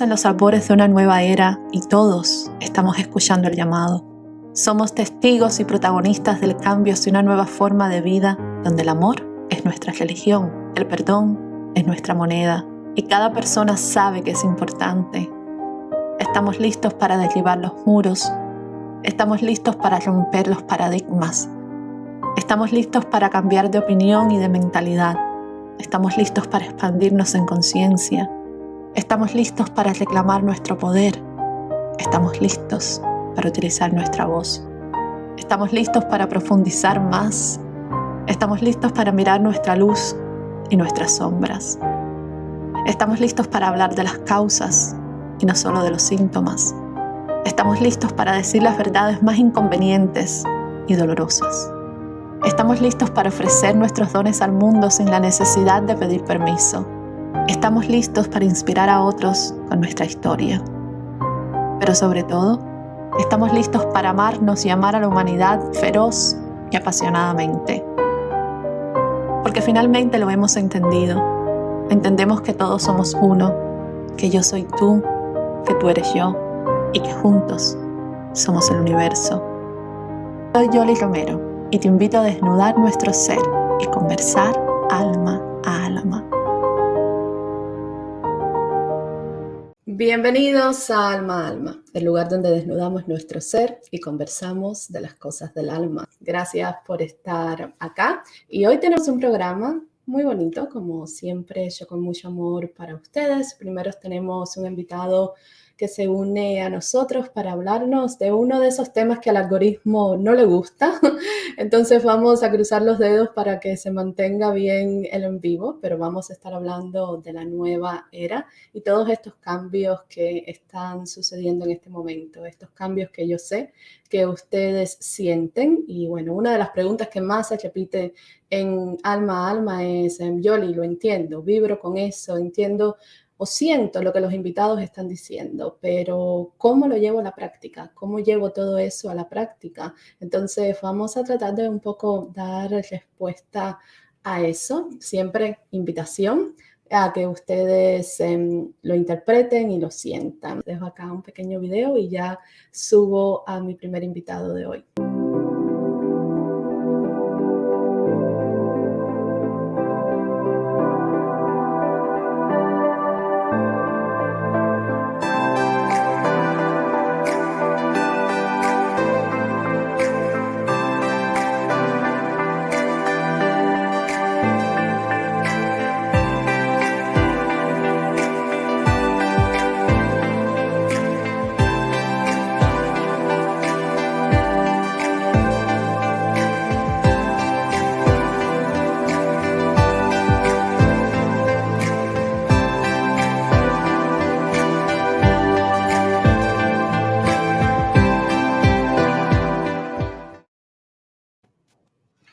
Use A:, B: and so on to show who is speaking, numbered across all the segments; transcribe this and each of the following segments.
A: En los albores de una nueva era y todos estamos escuchando el llamado. Somos testigos y protagonistas del cambio hacia una nueva forma de vida donde el amor es nuestra religión, el perdón es nuestra moneda y cada persona sabe que es importante. Estamos listos para derribar los muros, estamos listos para romper los paradigmas, estamos listos para cambiar de opinión y de mentalidad, estamos listos para expandirnos en conciencia. Estamos listos para reclamar nuestro poder. Estamos listos para utilizar nuestra voz. Estamos listos para profundizar más. Estamos listos para mirar nuestra luz y nuestras sombras. Estamos listos para hablar de las causas y no solo de los síntomas. Estamos listos para decir las verdades más inconvenientes y dolorosas. Estamos listos para ofrecer nuestros dones al mundo sin la necesidad de pedir permiso. Estamos listos para inspirar a otros con nuestra historia. Pero sobre todo, estamos listos para amarnos y amar a la humanidad feroz y apasionadamente. Porque finalmente lo hemos entendido. Entendemos que todos somos uno, que yo soy tú, que tú eres yo, y que juntos somos el universo. Soy Yoli Romero y te invito a desnudar nuestro ser y conversar alma a alma. Bienvenidos a Alma a Alma, el lugar donde desnudamos nuestro ser y conversamos de las cosas del alma. Gracias por estar acá y hoy tenemos un programa muy bonito, como siempre, hecho con mucho amor para ustedes. Primero tenemos un invitado que se une a nosotros para hablarnos de uno de esos temas que al algoritmo no le gusta. Entonces vamos a cruzar los dedos para que se mantenga bien el en vivo, pero vamos a estar hablando de la nueva era y todos estos cambios que están sucediendo en este momento, estos cambios que yo sé que ustedes sienten. Y bueno, una de las preguntas que más se repite en Alma a Alma es, Yoli, lo entiendo, vibro con eso, entiendo o siento lo que los invitados están diciendo, pero ¿cómo lo llevo a la práctica? ¿Cómo llevo todo eso a la práctica? Entonces vamos a tratar de un poco dar respuesta a eso. Siempre invitación a que ustedes lo interpreten y lo sientan. Dejo acá un pequeño video y ya subo a mi primer invitado de hoy.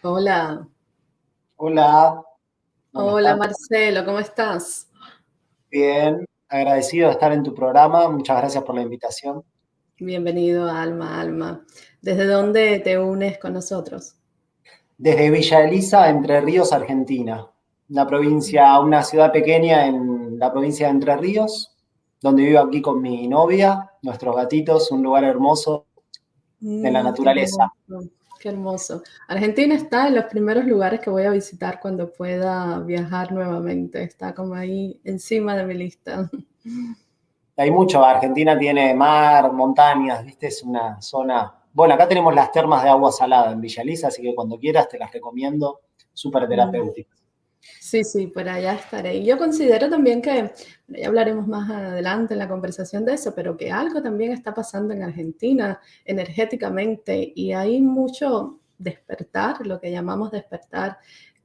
A: Hola.
B: Hola.
A: Hola Marcelo, ¿cómo estás?
B: Bien, agradecido de estar en tu programa. Muchas gracias por la invitación.
A: Bienvenido a Alma a Alma. ¿Desde dónde te unes con nosotros?
B: Desde Villa Elisa, Entre Ríos, Argentina. Una ciudad pequeña en la provincia de Entre Ríos, donde vivo aquí con mi novia, nuestros gatitos, un lugar hermoso de la naturaleza.
A: Qué hermoso. Argentina está en los primeros lugares que voy a visitar cuando pueda viajar nuevamente. Está como ahí encima de mi lista.
B: Hay mucho, Argentina tiene mar, montañas, ¿viste? Es una zona... Bueno, acá tenemos las termas de agua salada en Villa Elisa, así que cuando quieras te las recomiendo, súper terapéuticas.
A: Sí, por allá estaré. Y yo considero también que, ya hablaremos más adelante en la conversación de eso, pero que algo también está pasando en Argentina energéticamente y hay mucho despertar, lo que llamamos despertar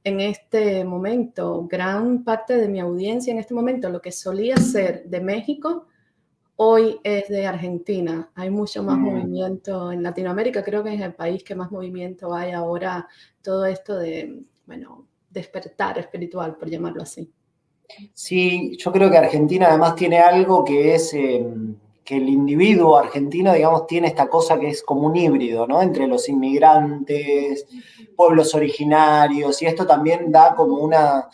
A: en este momento. Gran parte de mi audiencia en este momento, lo que solía ser de México, hoy es de Argentina. Hay mucho más movimiento en Latinoamérica, creo que es el país que más movimiento hay ahora, todo esto de, despertar espiritual, por llamarlo así.
B: Sí, yo creo que Argentina además tiene algo que es que el individuo argentino, digamos, tiene esta cosa que es como un híbrido, ¿no? Entre los inmigrantes, pueblos originarios, y esto también da como una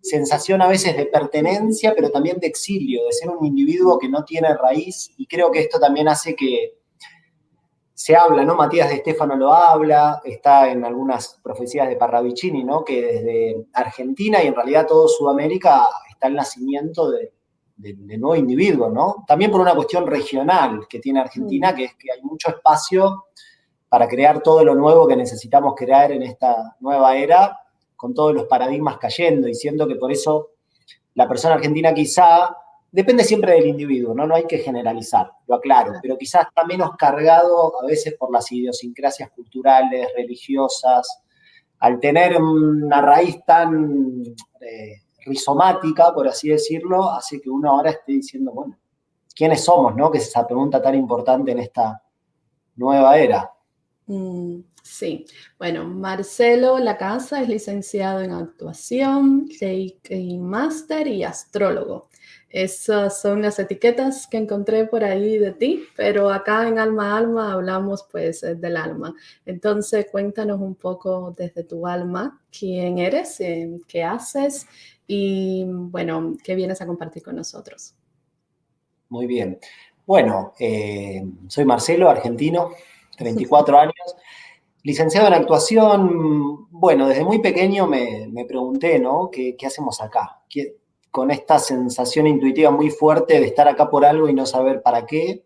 B: sensación a veces de pertenencia, pero también de exilio, de ser un individuo que no tiene raíz, y creo que esto también hace que se habla, ¿no? Matías de Stefano lo habla, está en algunas profecías de Parravicini, ¿no? Que desde Argentina y en realidad todo Sudamérica está el nacimiento de nuevos individuos, ¿no? También por una cuestión regional que tiene Argentina, que es que hay mucho espacio para crear todo lo nuevo que necesitamos crear en esta nueva era, con todos los paradigmas cayendo, y siento que por eso la persona argentina quizá, depende siempre del individuo, ¿no? No hay que generalizar, lo aclaro, pero quizás está menos cargado a veces por las idiosincrasias culturales, religiosas, al tener una raíz tan rizomática, por así decirlo, hace que uno ahora esté diciendo, bueno, ¿quiénes somos, no? Que es esa pregunta tan importante en esta nueva era.
A: Sí, bueno, Marcelo Lacasa es licenciado en actuación, Reiki Master y astrólogo. Esas son las etiquetas que encontré por ahí de ti, pero acá en Alma a Alma hablamos pues del alma. Entonces cuéntanos un poco desde tu alma, quién eres, qué haces y bueno, qué vienes a compartir con nosotros.
B: Muy bien. Bueno, soy Marcelo, argentino, 34 años. Licenciado en actuación, bueno, desde muy pequeño me pregunté, ¿no? ¿Qué hacemos acá? Con esta sensación intuitiva muy fuerte de estar acá por algo y no saber para qué.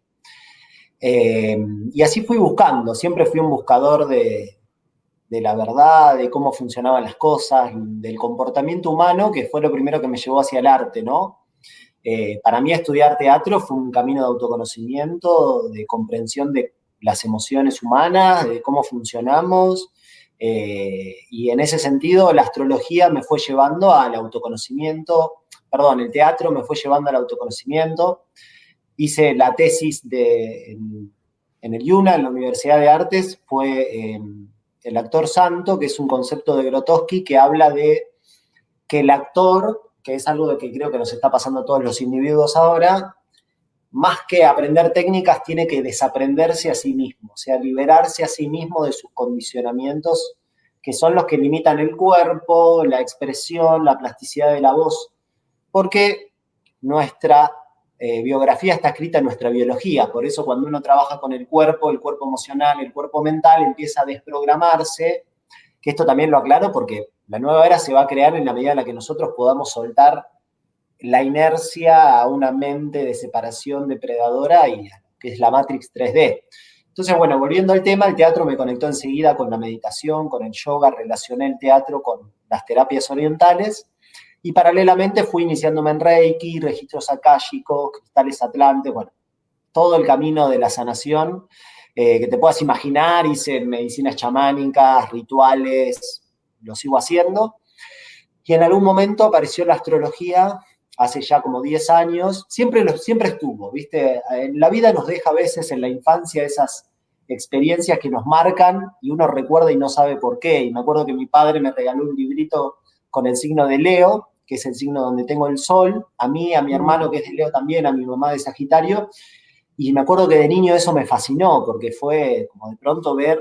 B: Y así fui buscando, siempre fui un buscador de la verdad, de cómo funcionaban las cosas, del comportamiento humano, que fue lo primero que me llevó hacia el arte, ¿no? Para mí estudiar teatro fue un camino de autoconocimiento, de comprensión de las emociones humanas, de cómo funcionamos, y en ese sentido la astrología me fue llevando al autoconocimiento, perdón, el teatro me fue llevando al autoconocimiento. Hice la tesis en el IUNA, en la Universidad de Artes, fue el actor santo, que es un concepto de Grotowski que habla de que el actor, que es algo de que creo que nos está pasando a todos los individuos ahora, más que aprender técnicas, tiene que desaprenderse a sí mismo, o sea, liberarse a sí mismo de sus condicionamientos, que son los que limitan el cuerpo, la expresión, la plasticidad de la voz, porque nuestra biografía está escrita en nuestra biología, por eso cuando uno trabaja con el cuerpo emocional, el cuerpo mental, empieza a desprogramarse, que esto también lo aclaro porque la nueva era se va a crear en la medida en la que nosotros podamos soltar la inercia a una mente de separación depredadora, y que es la Matrix 3D. Entonces, bueno, volviendo al tema, el teatro me conectó enseguida con la meditación, con el yoga, relacioné el teatro con las terapias orientales, y paralelamente fui iniciándome en Reiki, registros akáshicos, cristales atlantes, bueno, todo el camino de la sanación que te puedas imaginar. Hice medicinas chamánicas, rituales, lo sigo haciendo. Y en algún momento apareció la astrología, hace ya como 10 años, siempre estuvo, ¿viste? En la vida nos deja a veces en la infancia esas experiencias que nos marcan y uno recuerda y no sabe por qué. Y me acuerdo que mi padre me regaló un librito con el signo de Leo, que es el signo donde tengo el sol, a mí, a mi hermano que es de Leo también, a mi mamá de Sagitario, y me acuerdo que de niño eso me fascinó, porque fue como de pronto ver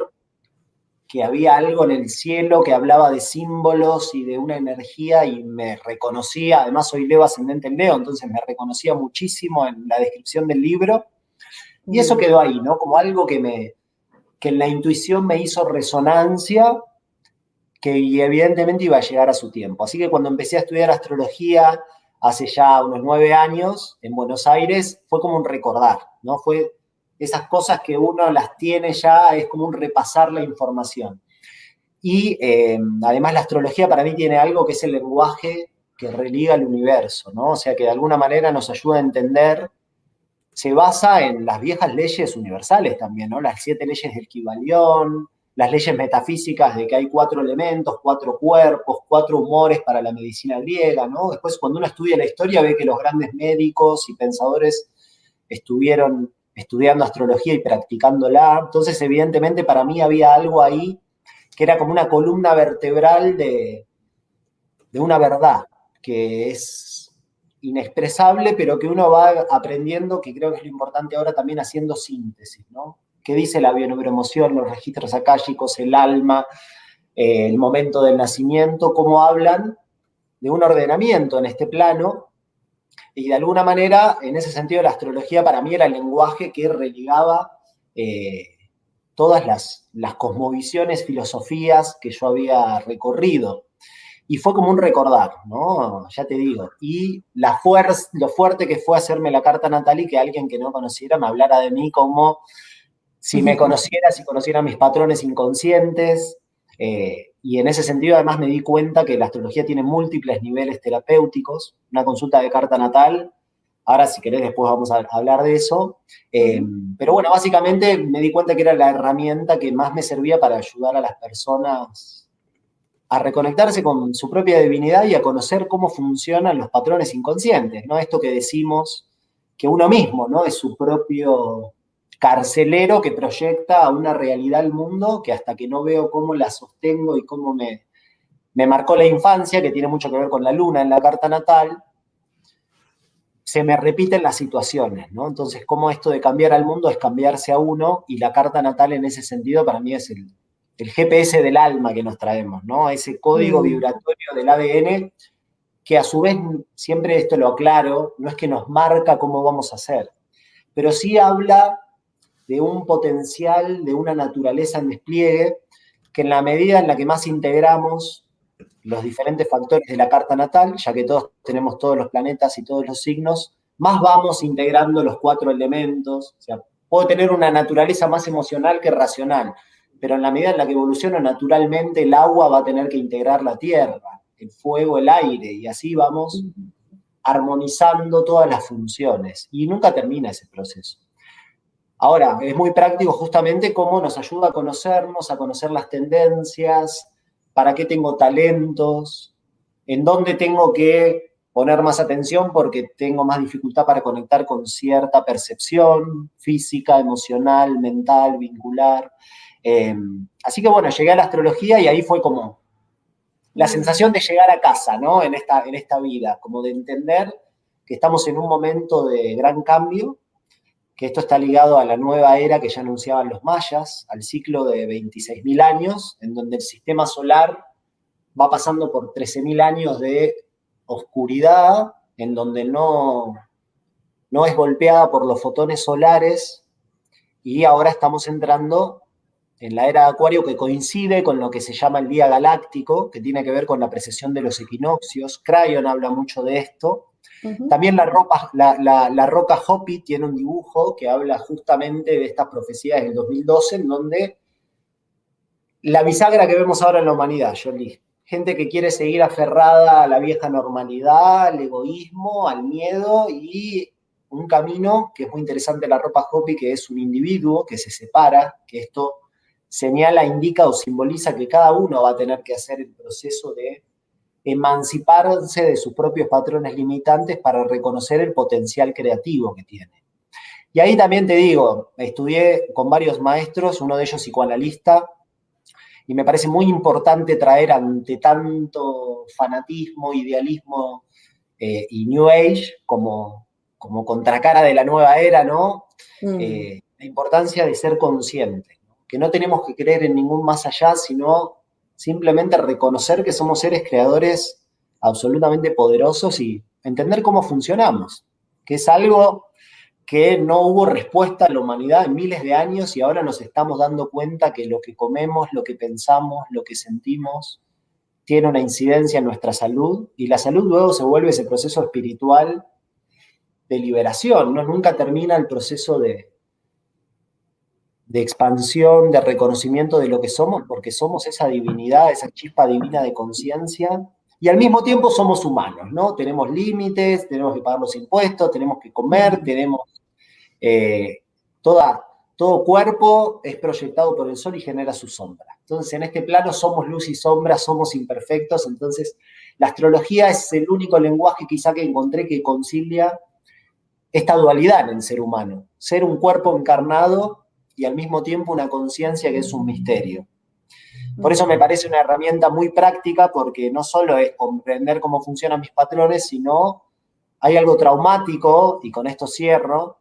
B: que había algo en el cielo que hablaba de símbolos y de una energía, y me reconocía, además soy Leo ascendente en Leo, entonces me reconocía muchísimo en la descripción del libro, y eso quedó ahí, ¿no? Como algo que en la intuición me hizo resonancia, que evidentemente iba a llegar a su tiempo. Así que cuando empecé a estudiar astrología, hace ya unos 9 años, en Buenos Aires, fue como un recordar, ¿no? Fue esas cosas que uno las tiene ya, es como un repasar la información. Y además la astrología para mí tiene algo que es el lenguaje que religa el universo, ¿no? O sea, que de alguna manera nos ayuda a entender, se basa en las viejas leyes universales también, ¿no? Las 7 leyes del Kybalión, las leyes metafísicas de que hay 4 elementos, 4 cuerpos, 4 humores para la medicina griega, ¿no? Después, cuando uno estudia la historia, ve que los grandes médicos y pensadores estuvieron estudiando astrología y practicándola. Entonces, evidentemente, para mí había algo ahí que era como una columna vertebral de una verdad que es inexpresable, pero que uno va aprendiendo, que creo que es lo importante ahora también, haciendo síntesis, ¿no? ¿Qué dice la bioneuroemoción, los registros akáshicos, el alma, el momento del nacimiento, cómo hablan de un ordenamiento en este plano, y de alguna manera, en ese sentido, la astrología para mí era el lenguaje que religaba todas las cosmovisiones, filosofías que yo había recorrido. Y fue como un recordar, ¿no? Ya te digo. Y lo fuerte que fue hacerme la carta natal y que alguien que no conociera me hablara de mí como si me conociera, si conociera mis patrones inconscientes. Y en ese sentido, además, me di cuenta que la astrología tiene múltiples niveles terapéuticos. Una consulta de carta natal, ahora si querés después vamos a hablar de eso. Pero bueno, básicamente me di cuenta que era la herramienta que más me servía para ayudar a las personas a reconectarse con su propia divinidad y a conocer cómo funcionan los patrones inconscientes, ¿no? Esto que decimos que uno mismo, ¿no? Es su propio carcelero que proyecta a una realidad al mundo que hasta que no veo cómo la sostengo y cómo me marcó la infancia, que tiene mucho que ver con la luna en la carta natal, se me repiten las situaciones, ¿no? Entonces, cómo esto de cambiar al mundo es cambiarse a uno, y la carta natal en ese sentido para mí es el GPS del alma que nos traemos, ¿no? Ese código vibratorio del ADN que a su vez, siempre esto lo aclaro, no es que nos marca cómo vamos a hacer, pero sí habla de un potencial, de una naturaleza en despliegue, que en la medida en la que más integramos los diferentes factores de la carta natal, ya que todos tenemos todos los planetas y todos los signos, más vamos integrando los 4 elementos. O sea, puedo tener una naturaleza más emocional que racional, pero en la medida en la que evoluciono naturalmente, el agua va a tener que integrar la tierra, el fuego, el aire, y así vamos armonizando todas las funciones. Y nunca termina ese proceso. Ahora, es muy práctico justamente cómo nos ayuda a conocernos, a conocer las tendencias, para qué tengo talentos, en dónde tengo que poner más atención porque tengo más dificultad para conectar con cierta percepción física, emocional, mental, vincular. Así que bueno, llegué a la astrología y ahí fue como la sensación de llegar a casa, ¿no? En esta vida, como de entender que estamos en un momento de gran cambio, que esto está ligado a la nueva era que ya anunciaban los mayas, al ciclo de 26.000 años, en donde el sistema solar va pasando por 13.000 años de oscuridad, en donde no es golpeada por los fotones solares, y ahora estamos entrando en la era de Acuario, que coincide con lo que se llama el día galáctico, que tiene que ver con la precesión de los equinoccios. Crayon habla mucho de esto. También la roca Hopi tiene un dibujo que habla justamente de estas profecías del 2012, en donde la bisagra que vemos ahora en la humanidad, Jolie, gente que quiere seguir aferrada a la vieja normalidad, al egoísmo, al miedo, y un camino que es muy interesante la ropa Hopi, que es un individuo que se separa, que esto señala, indica o simboliza que cada uno va a tener que hacer el proceso de emanciparse de sus propios patrones limitantes para reconocer el potencial creativo que tiene. Y ahí también te digo, estudié con varios maestros, uno de ellos psicoanalista, y me parece muy importante traer ante tanto fanatismo, idealismo y New Age como contracara de la nueva era, ¿no? La importancia de ser consciente, ¿no? Que no tenemos que creer en ningún más allá, sino simplemente reconocer que somos seres creadores absolutamente poderosos y entender cómo funcionamos, que es algo que no hubo respuesta a la humanidad en miles de años, y ahora nos estamos dando cuenta que lo que comemos, lo que pensamos, lo que sentimos, tiene una incidencia en nuestra salud, y la salud luego se vuelve ese proceso espiritual de liberación, ¿no? Nunca termina el proceso de expansión, de reconocimiento de lo que somos, porque somos esa divinidad, esa chispa divina de conciencia, y al mismo tiempo somos humanos, ¿no? Tenemos límites, tenemos que pagar los impuestos, tenemos que comer, tenemos todo cuerpo es proyectado por el sol y genera su sombra. Entonces, en este plano somos luz y sombra, somos imperfectos. Entonces, la astrología es el único lenguaje quizá que encontré que concilia esta dualidad en el ser humano. Ser un cuerpo encarnado y al mismo tiempo una conciencia que es un misterio. Por eso me parece una herramienta muy práctica, porque no solo es comprender cómo funcionan mis patrones, sino hay algo traumático, y con esto cierro,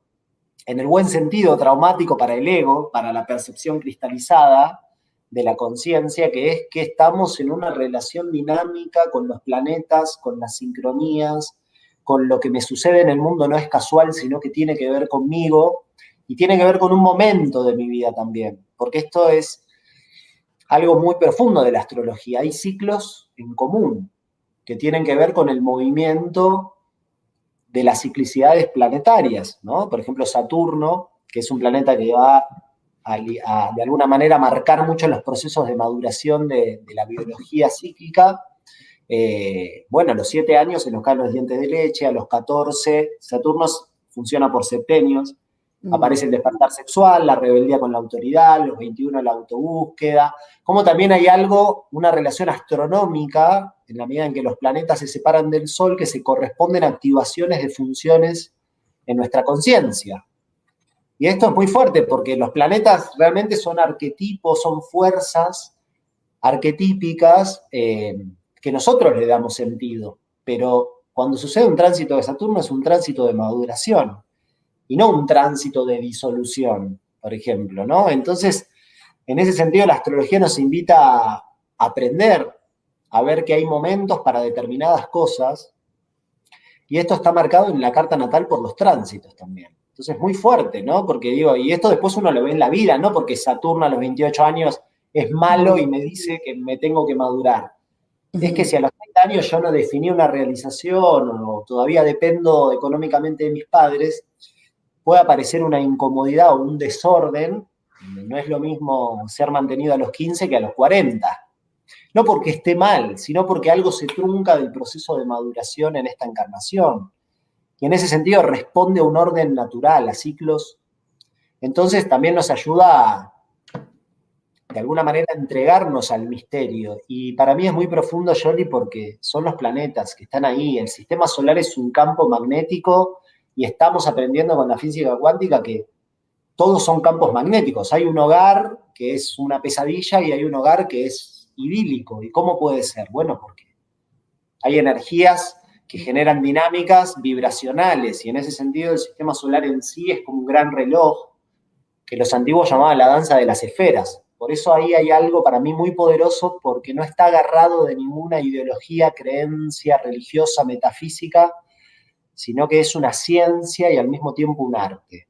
B: en el buen sentido traumático para el ego, para la percepción cristalizada, de la conciencia, que es que estamos en una relación dinámica con los planetas, con las sincronías, con lo que me sucede en el mundo no es casual, sino que tiene que ver conmigo y tiene que ver con un momento de mi vida también, porque esto es algo muy profundo de la astrología. Hay ciclos en común que tienen que ver con el movimiento de las ciclicidades planetarias, ¿no? Por ejemplo, Saturno, que es un planeta que va de alguna manera marcar mucho los procesos de maduración de la biología cíclica. Bueno, a los 7 años se nos caen los dientes de leche, a los 14, Saturno funciona por septenios, aparece el despertar sexual, la rebeldía con la autoridad, los 21 la autobúsqueda, como también hay una relación astronómica, en la medida en que los planetas se separan del Sol, que se corresponden a activaciones de funciones en nuestra conciencia. Y esto es muy fuerte porque los planetas realmente son arquetipos, son fuerzas arquetípicas que nosotros le damos sentido. Pero cuando sucede un tránsito de Saturno es un tránsito de maduración y no un tránsito de disolución, por ejemplo, ¿no? Entonces, en ese sentido, la astrología nos invita a aprender, a ver que hay momentos para determinadas cosas, y esto está marcado en la carta natal por los tránsitos también. Entonces es muy fuerte, ¿no? Porque digo, y esto después uno lo ve en la vida, no porque Saturno a los 28 años es malo y me dice que me tengo que madurar. Es que si a los 30 años yo no definí una realización o todavía dependo económicamente de mis padres, puede aparecer una incomodidad o un desorden. No es lo mismo ser mantenido a los 15 que a los 40. No porque esté mal, sino porque algo se trunca del proceso de maduración en esta encarnación. Y en ese sentido responde a un orden natural, a ciclos. Entonces también nos ayuda de alguna manera a entregarnos al misterio. Y para mí es muy profundo, Yoli, porque son los planetas que están ahí. El sistema solar es un campo magnético y estamos aprendiendo con la física cuántica que todos son campos magnéticos. Hay un hogar que es una pesadilla y hay un hogar que es idílico. ¿Y cómo puede ser? Bueno, porque hay energías que generan dinámicas vibracionales y en ese sentido el sistema solar en sí es como un gran reloj que los antiguos llamaban la danza de las esferas. Por eso ahí hay algo para mí muy poderoso porque no está agarrado de ninguna ideología, creencia religiosa, metafísica, sino que es una ciencia y al mismo tiempo un arte.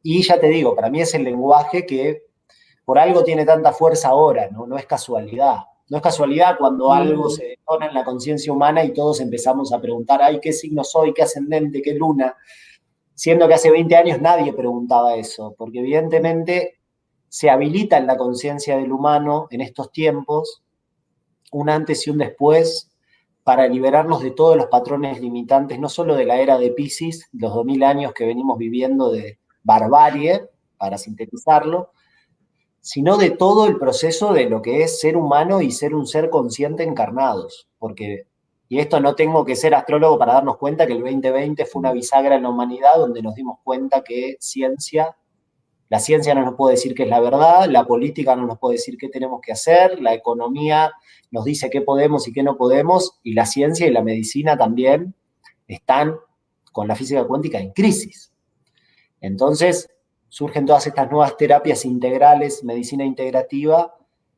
B: Y ya te digo, para mí es el lenguaje que por algo tiene tanta fuerza ahora, ¿no? No es casualidad. No es casualidad cuando algo se detona en la conciencia humana y todos empezamos a preguntar, ay, ¿qué signo soy? ¿Qué ascendente? ¿Qué luna? Siendo que hace 20 años nadie preguntaba eso, porque evidentemente se habilita en la conciencia del humano en estos tiempos un antes y un después para liberarnos de todos los patrones limitantes, no solo de la era de Piscis, los 2000 años que venimos viviendo de barbarie, para sintetizarlo, sino de todo el proceso de lo que es ser humano y ser un ser consciente encarnados. Porque, y esto no tengo que ser astrólogo para darnos cuenta que el 2020 fue una bisagra en la humanidad donde nos dimos cuenta que la ciencia no nos puede decir qué es la verdad, la política no nos puede decir qué tenemos que hacer, la economía nos dice qué podemos y qué no podemos, y la ciencia y la medicina también están con la física cuántica en crisis. Entonces, surgen todas estas nuevas terapias integrales, medicina integrativa,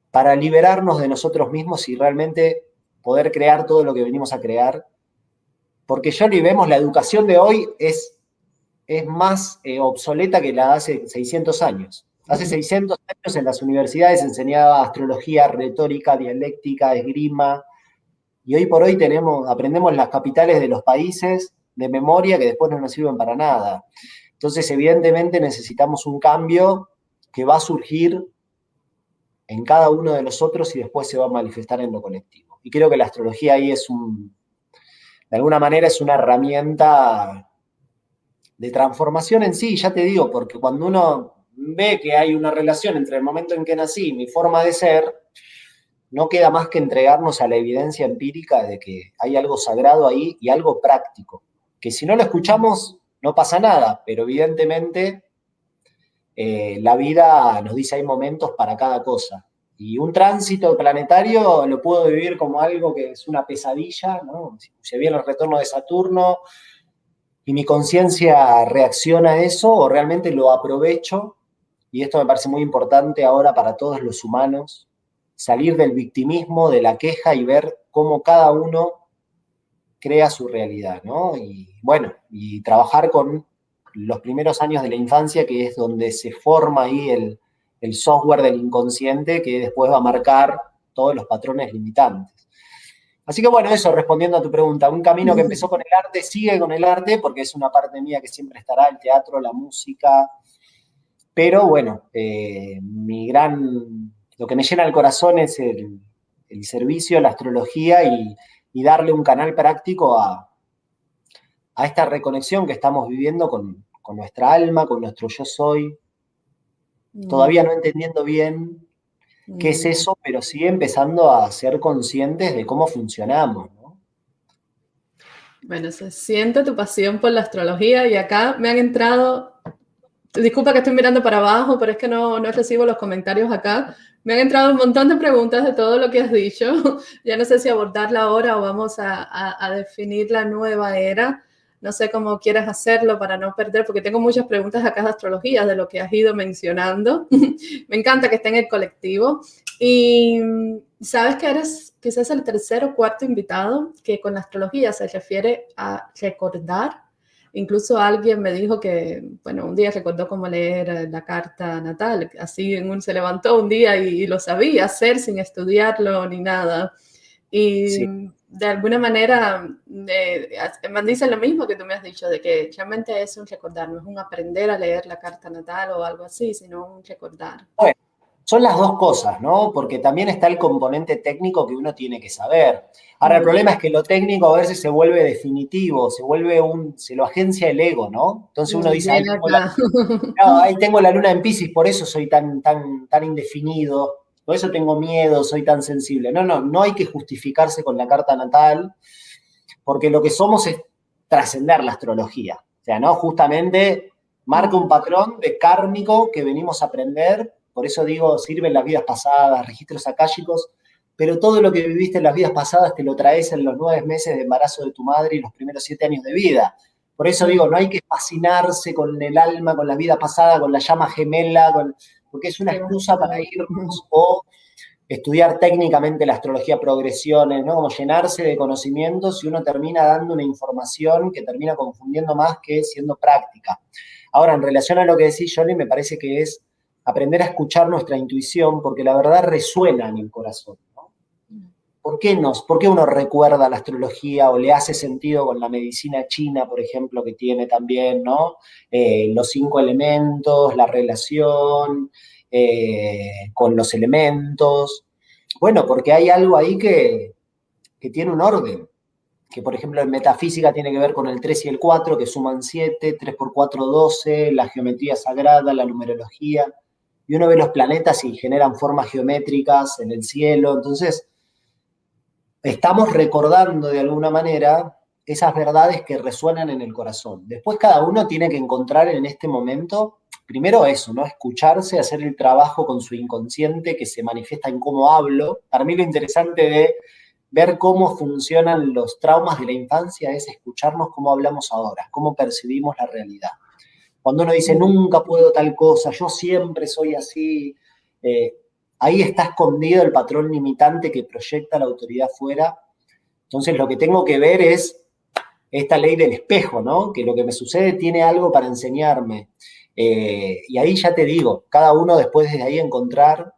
B: para liberarnos de nosotros mismos y realmente poder crear todo lo que venimos a crear. Porque ya lo vemos, la educación de hoy es más obsoleta que la de hace 600 años. Hace 600 años en las universidades se enseñaba astrología, retórica, dialéctica, esgrima, y hoy por hoy aprendemos las capitales de los países de memoria que después no nos sirven para nada. Entonces, evidentemente necesitamos un cambio que va a surgir en cada uno de nosotros y después se va a manifestar en lo colectivo. Y creo que la astrología ahí de alguna manera es una herramienta de transformación en sí, ya te digo, porque cuando uno ve que hay una relación entre el momento en que nací y mi forma de ser, no queda más que entregarnos a la evidencia empírica de que hay algo sagrado ahí y algo práctico, que si no lo escuchamos no pasa nada, pero evidentemente la vida nos dice hay momentos para cada cosa. Y un tránsito planetario lo puedo vivir como algo que es una pesadilla, ¿no? Si viene el retorno de Saturno y mi conciencia reacciona a eso o realmente lo aprovecho, y esto me parece muy importante ahora para todos los humanos, salir del victimismo, de la queja y ver cómo cada uno crea su realidad, ¿no? Y bueno, y trabajar con los primeros años de la infancia, que es donde se forma ahí el software del inconsciente que después va a marcar todos los patrones limitantes. Así que bueno, eso, respondiendo a tu pregunta, un camino que empezó con el arte, sigue con el arte, porque es una parte mía que siempre estará, el teatro, la música, pero bueno, lo que me llena el corazón es el servicio, la astrología y darle un canal práctico a esta reconexión que estamos viviendo con nuestra alma, con nuestro yo soy, todavía no entendiendo bien qué es eso, pero sí empezando a ser conscientes de cómo funcionamos, ¿no?
A: Bueno, se siente tu pasión por la astrología y acá me han entrado, disculpa que estoy mirando para abajo, pero es que no recibo los comentarios acá. Me han entrado un montón de preguntas de todo lo que has dicho. Ya no sé si abordarla ahora o vamos a definir la nueva era. No sé cómo quieres hacerlo para no perder, porque tengo muchas preguntas acá de astrología, de lo que has ido mencionando. Me encanta que esté en el colectivo. Y sabes que eres quizás el tercer o cuarto invitado que con la astrología se refiere a recordar. Incluso alguien me dijo que, bueno, un día recordó cómo leer la carta natal, así se levantó un día y lo sabía hacer sin estudiarlo ni nada. Y
B: Sí.
A: de alguna manera me dicen lo mismo que tú me has dicho, de que realmente es un recordar, no es un aprender a leer la carta natal o algo así, sino un recordar.
B: Bueno, son las dos cosas, ¿no? Porque también está el componente técnico que uno tiene que saber. Ahora, el problema es que lo técnico a veces se vuelve definitivo, se lo agencia el ego, ¿no? Entonces uno dice, ahí tengo la luna en Piscis, por eso soy tan indefinido, por eso tengo miedo, soy tan sensible. No hay que justificarse con la carta natal, porque lo que somos es trascender la astrología. O sea, ¿no? Justamente marca un patrón de kármico que venimos a aprender, por eso digo, sirven las vidas pasadas, registros akáshicos, pero todo lo que viviste en las vidas pasadas te lo traes en los 9 meses de embarazo de tu madre y los primeros 7 años de vida. Por eso digo, no hay que fascinarse con el alma, con la vida pasada, con la llama gemela, porque es una excusa para irnos o estudiar técnicamente la astrología, progresiones, ¿no? Como llenarse de conocimientos y uno termina dando una información que termina confundiendo más que siendo práctica. Ahora, en relación a lo que decís, Johnny, me parece que es aprender a escuchar nuestra intuición, porque la verdad resuena en el corazón, ¿no? ¿Por qué uno recuerda la astrología o le hace sentido con la medicina china, por ejemplo, que tiene también, ¿no? Los 5 elementos, la relación con los elementos. Bueno, porque hay algo ahí que tiene un orden, que por ejemplo en metafísica tiene que ver con el 3 y el 4, que suman 7, 3 por 4, 12, la geometría sagrada, la numerología, y uno ve los planetas y generan formas geométricas en el cielo, entonces estamos recordando de alguna manera esas verdades que resuenan en el corazón. Después cada uno tiene que encontrar en este momento, primero eso, ¿no? Escucharse, hacer el trabajo con su inconsciente que se manifiesta en cómo hablo. Para mí lo interesante de ver cómo funcionan los traumas de la infancia es escucharnos cómo hablamos ahora, cómo percibimos la realidad. Cuando uno dice, nunca puedo tal cosa, yo siempre soy así, ahí está escondido el patrón limitante que proyecta la autoridad fuera. Entonces lo que tengo que ver es esta ley del espejo, ¿no? Que lo que me sucede tiene algo para enseñarme. Y ahí ya te digo, cada uno después de ahí encontrar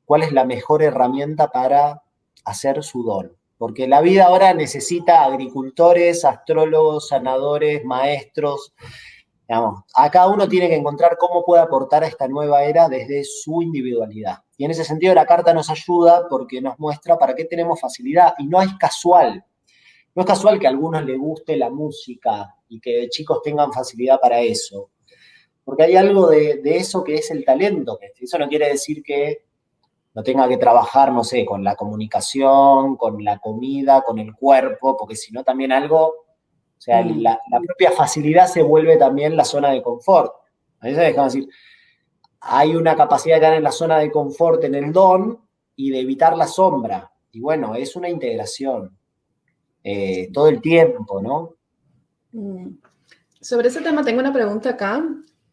B: cuál es la mejor herramienta para hacer su don. Porque la vida ahora necesita agricultores, astrólogos, sanadores, maestros. Digamos, a cada uno tiene que encontrar cómo puede aportar a esta nueva era desde su individualidad. Y en ese sentido la carta nos ayuda porque nos muestra para qué tenemos facilidad. Y no es casual. No es casual que a algunos les guste la música y que de chicos tengan facilidad para eso. Porque hay algo de eso que es el talento. Eso no quiere decir que no tenga que trabajar, no sé, con la comunicación, con la comida, con el cuerpo, porque si no también algo, o sea, la propia facilidad se vuelve también la zona de confort. A veces dejamos decir, hay una capacidad de quedar en la zona de confort en el don y de evitar la sombra. Y bueno, es una integración todo el tiempo, ¿no?
A: Sobre ese tema tengo una pregunta acá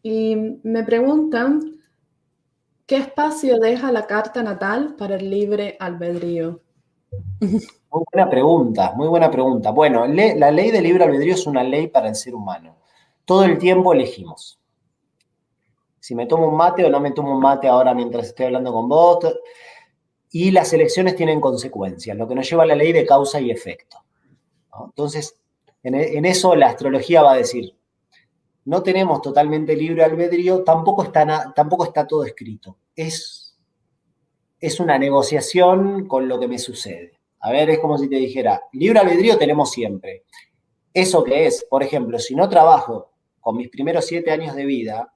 A: y me preguntan ¿Qué espacio deja la carta natal para el libre albedrío?
B: Muy buena pregunta, muy buena pregunta. Bueno, la ley del libre albedrío es una ley para el ser humano. Todo el tiempo elegimos. Si me tomo un mate o no me tomo un mate ahora mientras estoy hablando con vos. Y las elecciones tienen consecuencias, lo que nos lleva a la ley de causa y efecto, ¿no? Entonces, en eso la astrología va a decir, no tenemos totalmente libre albedrío, tampoco está todo escrito. Es una negociación con lo que me sucede. A ver, es como si te dijera, libre albedrío tenemos siempre. ¿Eso qué es? Por ejemplo, si no trabajo con mis primeros 7 años de vida,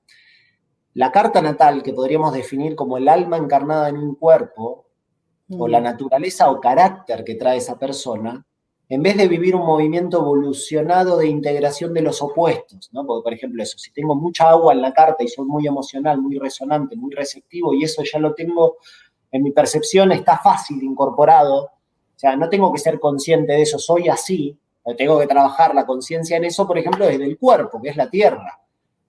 B: la carta natal, que podríamos definir como el alma encarnada en un cuerpo, o la naturaleza o carácter que trae esa persona, en vez de vivir un movimiento evolucionado de integración de los opuestos, ¿no? Porque, por ejemplo, eso, si tengo mucha agua en la carta y soy muy emocional, muy resonante, muy receptivo, y eso ya lo tengo en mi percepción, está fácil incorporado, o sea, no tengo que ser consciente de eso, soy así, tengo que trabajar la conciencia en eso, por ejemplo, desde el cuerpo, que es la tierra.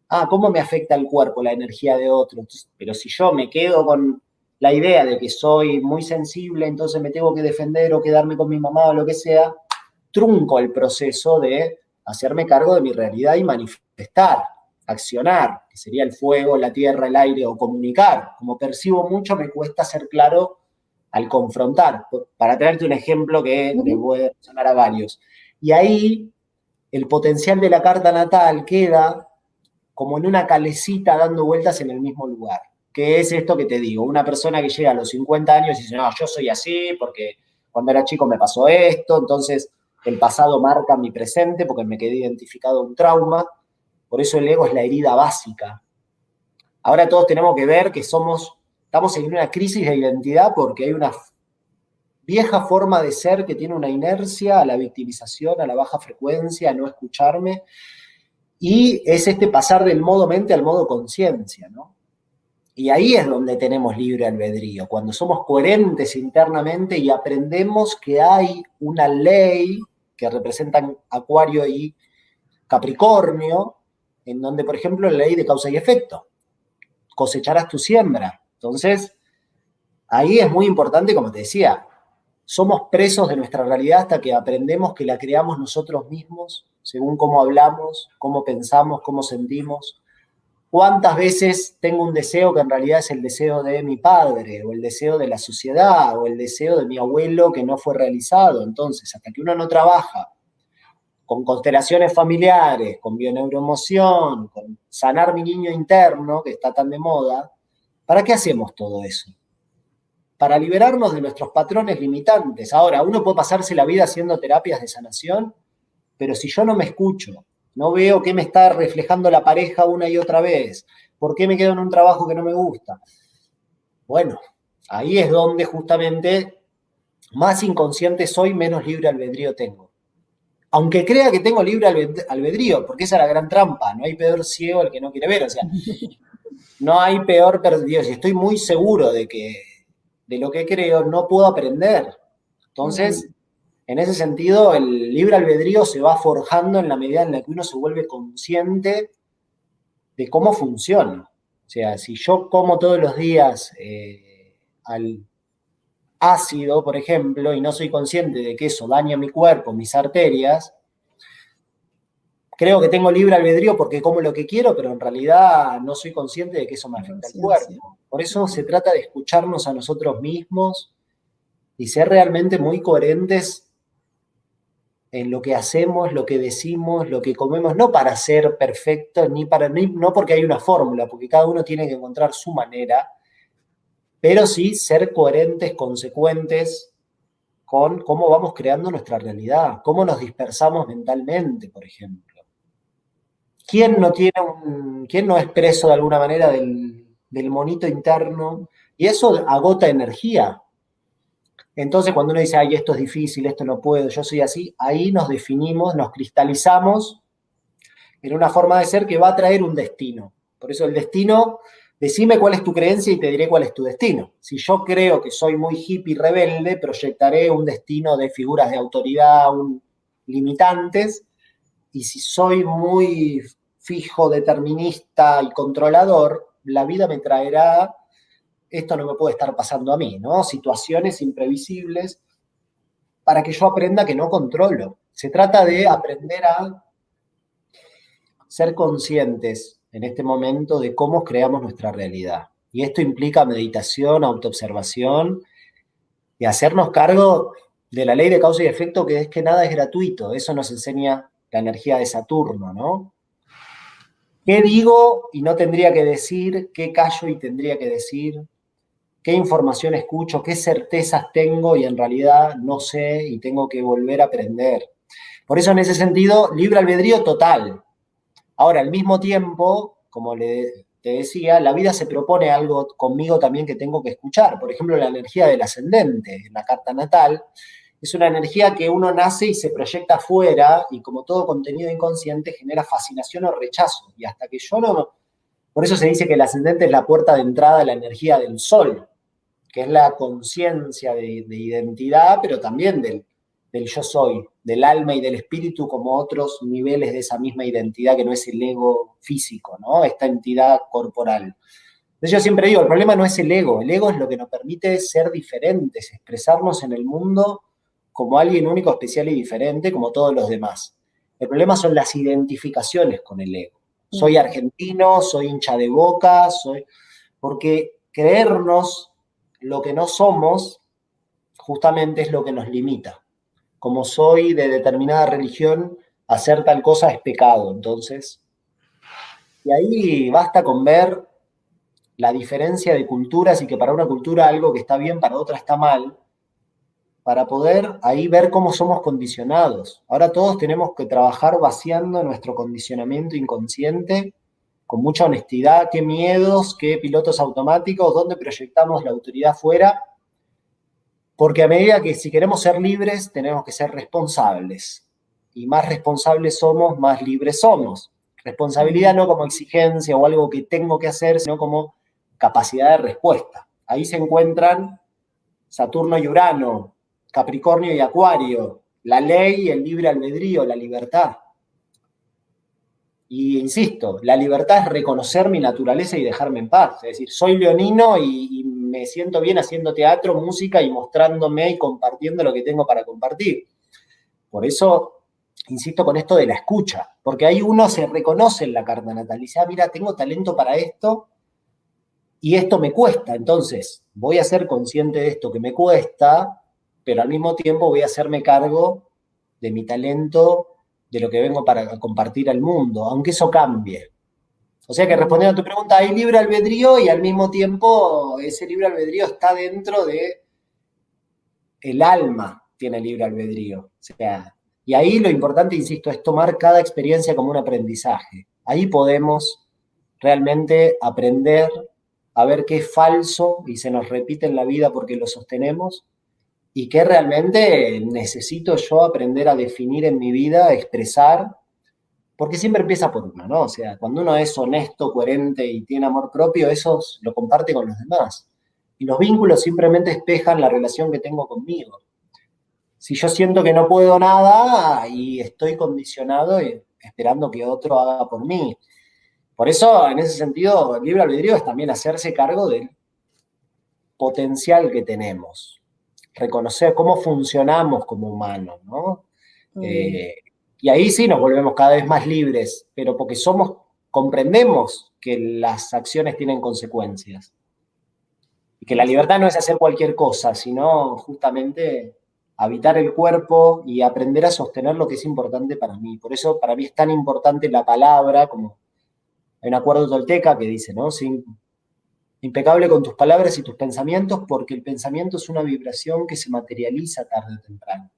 B: Ah, ¿cómo me afecta el cuerpo la energía de otro? Pero si yo me quedo con la idea de que soy muy sensible, entonces me tengo que defender o quedarme con mi mamá o lo que sea, trunco el proceso de hacerme cargo de mi realidad y manifestar, accionar, que sería el fuego, la tierra, el aire, o comunicar. Como percibo mucho, me cuesta ser claro al confrontar. Para traerte un ejemplo que le voy a sonar a varios. Y ahí el potencial de la carta natal queda como en una calecita dando vueltas en el mismo lugar. ¿Qué es esto que te digo? Una persona que llega a los 50 años y dice, no, yo soy así porque cuando era chico me pasó esto, entonces el pasado marca mi presente porque me quedé identificado un trauma. Por eso el ego es la herida básica. Ahora todos tenemos que ver que estamos en una crisis de identidad porque hay una vieja forma de ser que tiene una inercia a la victimización, a la baja frecuencia, a no escucharme, y es este pasar del modo mente al modo conciencia, ¿no? Y ahí es donde tenemos libre albedrío, cuando somos coherentes internamente y aprendemos que hay una ley que representan Acuario y Capricornio, en donde, por ejemplo, la ley de causa y efecto, cosecharás tu siembra. Entonces, ahí es muy importante, como te decía, somos presos de nuestra realidad hasta que aprendemos que la creamos nosotros mismos, según cómo hablamos, cómo pensamos, cómo sentimos. ¿Cuántas veces tengo un deseo que en realidad es el deseo de mi padre, o el deseo de la sociedad, o el deseo de mi abuelo que no fue realizado? Entonces, hasta que uno no trabaja con constelaciones familiares, con bioneuroemoción, con sanar mi niño interno, que está tan de moda, ¿para qué hacemos todo eso? Para liberarnos de nuestros patrones limitantes. Ahora, uno puede pasarse la vida haciendo terapias de sanación, pero si yo no me escucho, no veo qué me está reflejando la pareja una y otra vez, por qué me quedo en un trabajo que no me gusta, bueno, ahí es donde justamente más inconsciente soy, menos libre albedrío tengo. Aunque crea que tengo libre albedrío, porque esa es la gran trampa, no hay peor ciego el que no quiere ver, o sea, no hay peor perdido, si estoy muy seguro de lo que creo, no puedo aprender. Entonces, en ese sentido, el libre albedrío se va forjando en la medida en la que uno se vuelve consciente de cómo funciona. O sea, si yo como todos los días al ácido, por ejemplo, y no soy consciente de que eso daña mi cuerpo, mis arterias, creo que tengo libre albedrío porque como lo que quiero, pero en realidad no soy consciente de que eso me afecta al cuerpo. Por eso se trata de escucharnos a nosotros mismos y ser realmente muy coherentes en lo que hacemos, lo que decimos, lo que comemos, no para ser perfectos, no porque hay una fórmula, porque cada uno tiene que encontrar su manera, pero sí ser coherentes, consecuentes con cómo vamos creando nuestra realidad, cómo nos dispersamos mentalmente, por ejemplo. ¿Quién no es preso de alguna manera del monito interno? Y eso agota energía. Entonces, cuando uno dice, ay, esto es difícil, esto no puedo, yo soy así, ahí nos definimos, nos cristalizamos en una forma de ser que va a traer un destino. Por eso el destino, decime cuál es tu creencia y te diré cuál es tu destino. Si yo creo que soy muy hippie y rebelde, proyectaré un destino de figuras de autoridad limitantes, y si soy muy fijo, determinista y controlador, la vida me traerá esto no me puede estar pasando a mí, ¿no? Situaciones imprevisibles para que yo aprenda que no controlo. Se trata de aprender a ser conscientes en este momento de cómo creamos nuestra realidad. Y esto implica meditación, autoobservación y hacernos cargo de la ley de causa y efecto, que es que nada es gratuito. Eso nos enseña la energía de Saturno, ¿no? ¿Qué digo y no tendría que decir? ¿Qué callo y tendría que decir? ¿Qué información escucho? ¿Qué certezas tengo y en realidad no sé y tengo que volver a aprender? Por eso, en ese sentido, libre albedrío total. Ahora, al mismo tiempo, como te decía, la vida se propone algo conmigo también que tengo que escuchar. Por ejemplo, la energía del ascendente en la carta natal es una energía que uno nace y se proyecta afuera, y como todo contenido inconsciente genera fascinación o rechazo. Y hasta que yo no... Por eso se dice que el ascendente es la puerta de entrada de la energía del sol, que es la conciencia de identidad, pero también del yo soy, del alma y del espíritu como otros niveles de esa misma identidad que no es el ego físico, ¿no? Esta entidad corporal. Entonces yo siempre digo, el problema no es el ego es lo que nos permite ser diferentes, expresarnos en el mundo como alguien único, especial y diferente, como todos los demás. El problema son las identificaciones con el ego. Soy argentino, soy hincha de Boca, porque creernos lo que no somos justamente es lo que nos limita. Como soy de determinada religión, hacer tal cosa es pecado, entonces. Y ahí basta con ver la diferencia de culturas y que para una cultura algo que está bien, para otra está mal, para poder ahí ver cómo somos condicionados. Ahora todos tenemos que trabajar vaciando nuestro condicionamiento inconsciente con mucha honestidad, qué miedos, qué pilotos automáticos, dónde proyectamos la autoridad fuera, porque a medida que si queremos ser libres, tenemos que ser responsables. Y más responsables somos, más libres somos. Responsabilidad no como exigencia o algo que tengo que hacer, sino como capacidad de respuesta. Ahí se encuentran Saturno y Urano, Capricornio y Acuario, la ley y el libre albedrío, la libertad. Y insisto, la libertad es reconocer mi naturaleza y dejarme en paz. Es decir, soy leonino y me siento bien haciendo teatro, música y mostrándome y compartiendo lo que tengo para compartir. Por eso insisto con esto de la escucha, porque ahí uno se reconoce en la carta natal y dice, ah, mira, tengo talento para esto y esto me cuesta. Entonces, voy a ser consciente de esto que me cuesta, pero al mismo tiempo voy a hacerme cargo de mi talento, de lo que vengo para compartir al mundo, aunque eso cambie. O sea que respondiendo a tu pregunta, hay libre albedrío y al mismo tiempo ese libre albedrío está dentro de el alma, tiene libre albedrío. O sea, y ahí lo importante, insisto, es tomar cada experiencia como un aprendizaje. Ahí podemos realmente aprender a ver qué es falso y se nos repite en la vida porque lo sostenemos, y qué realmente necesito yo aprender a definir en mi vida, a expresar, porque siempre empieza por uno, ¿no? O sea, cuando uno es honesto, coherente y tiene amor propio, eso lo comparte con los demás. Y los vínculos simplemente espejan la relación que tengo conmigo. Si yo siento que no puedo nada y estoy condicionado esperando que otro haga por mí. Por eso, en ese sentido, el libre albedrío es también hacerse cargo del potencial que tenemos, reconocer cómo funcionamos como humanos, ¿no? Y ahí sí nos volvemos cada vez más libres, pero porque comprendemos que las acciones tienen consecuencias. Y que la libertad no es hacer cualquier cosa, sino justamente habitar el cuerpo y aprender a sostener lo que es importante para mí. Por eso para mí es tan importante la palabra, como hay un acuerdo tolteca que dice, ¿no? Impecable con tus palabras y tus pensamientos, porque el pensamiento es una vibración que se materializa tarde o temprano.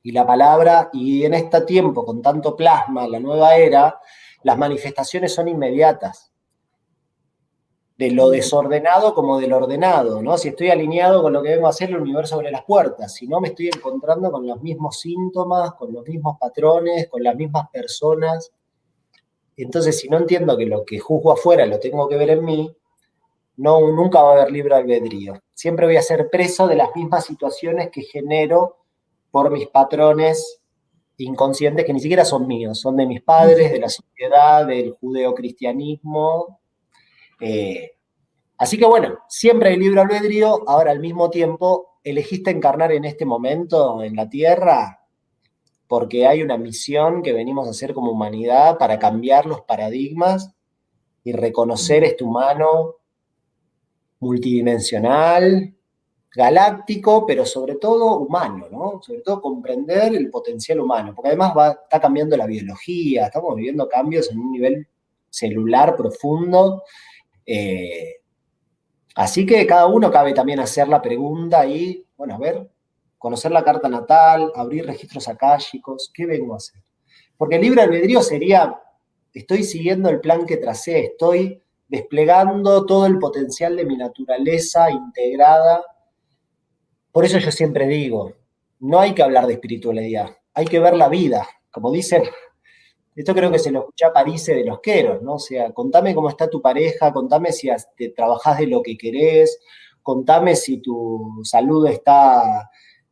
B: Y la palabra, y en este tiempo con tanto plasma, la nueva era, las manifestaciones son inmediatas. De lo desordenado como de lo ordenado, ¿no? Si estoy alineado con lo que vengo a hacer, el universo abre las puertas. Si no, me estoy encontrando con los mismos síntomas, con los mismos patrones, con las mismas personas. Entonces, si no entiendo que lo que juzgo afuera lo tengo que ver en mí, nunca va a haber libre albedrío. Siempre voy a ser preso de las mismas situaciones que genero por mis patrones inconscientes que ni siquiera son míos, son de mis padres, de la sociedad, del judeocristianismo. Así que bueno, siempre hay libre albedrío. Ahora, al mismo tiempo, elegiste encarnar en este momento en la Tierra porque hay una misión que venimos a hacer como humanidad para cambiar los paradigmas y reconocer este humano multidimensional, galáctico, pero sobre todo humano, ¿no? Sobre todo comprender el potencial humano, porque además está cambiando la biología, estamos viviendo cambios en un nivel celular profundo. Así que cada uno cabe también hacer la pregunta y, bueno, a ver, conocer la carta natal, abrir registros akáshicos, ¿qué vengo a hacer? Porque el libre albedrío sería, estoy siguiendo el plan que tracé, estoy desplegando todo el potencial de mi naturaleza integrada. Por eso yo siempre digo, no hay que hablar de espiritualidad, hay que ver la vida. Como dicen, esto creo que se lo escuché a París de los Queros, ¿no? O sea, contame cómo está tu pareja, contame si te trabajás de lo que querés, contame si tu salud está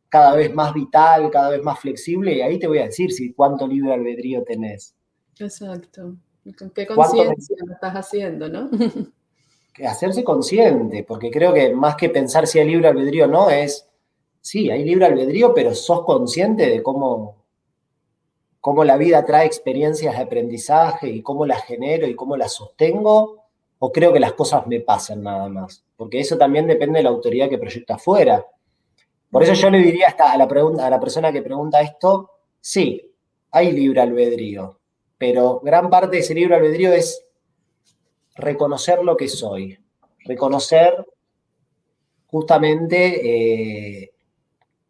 B: cada vez más vital, cada vez más flexible, y ahí te voy a decir si cuánto libre albedrío tenés.
A: Exacto. ¿Con qué conciencia lo estás haciendo, no?
B: Hacerse consciente, porque creo que más que pensar si hay libre albedrío o no, sí, hay libre albedrío, pero sos consciente de cómo la vida trae experiencias de aprendizaje y cómo las genero y cómo las sostengo, o creo que las cosas me pasan nada más, porque eso también depende de la autoridad que proyecta afuera. Por eso yo le diría hasta a la persona que pregunta esto, sí, hay libre albedrío, pero gran parte de ese libre albedrío es reconocer lo que soy, reconocer justamente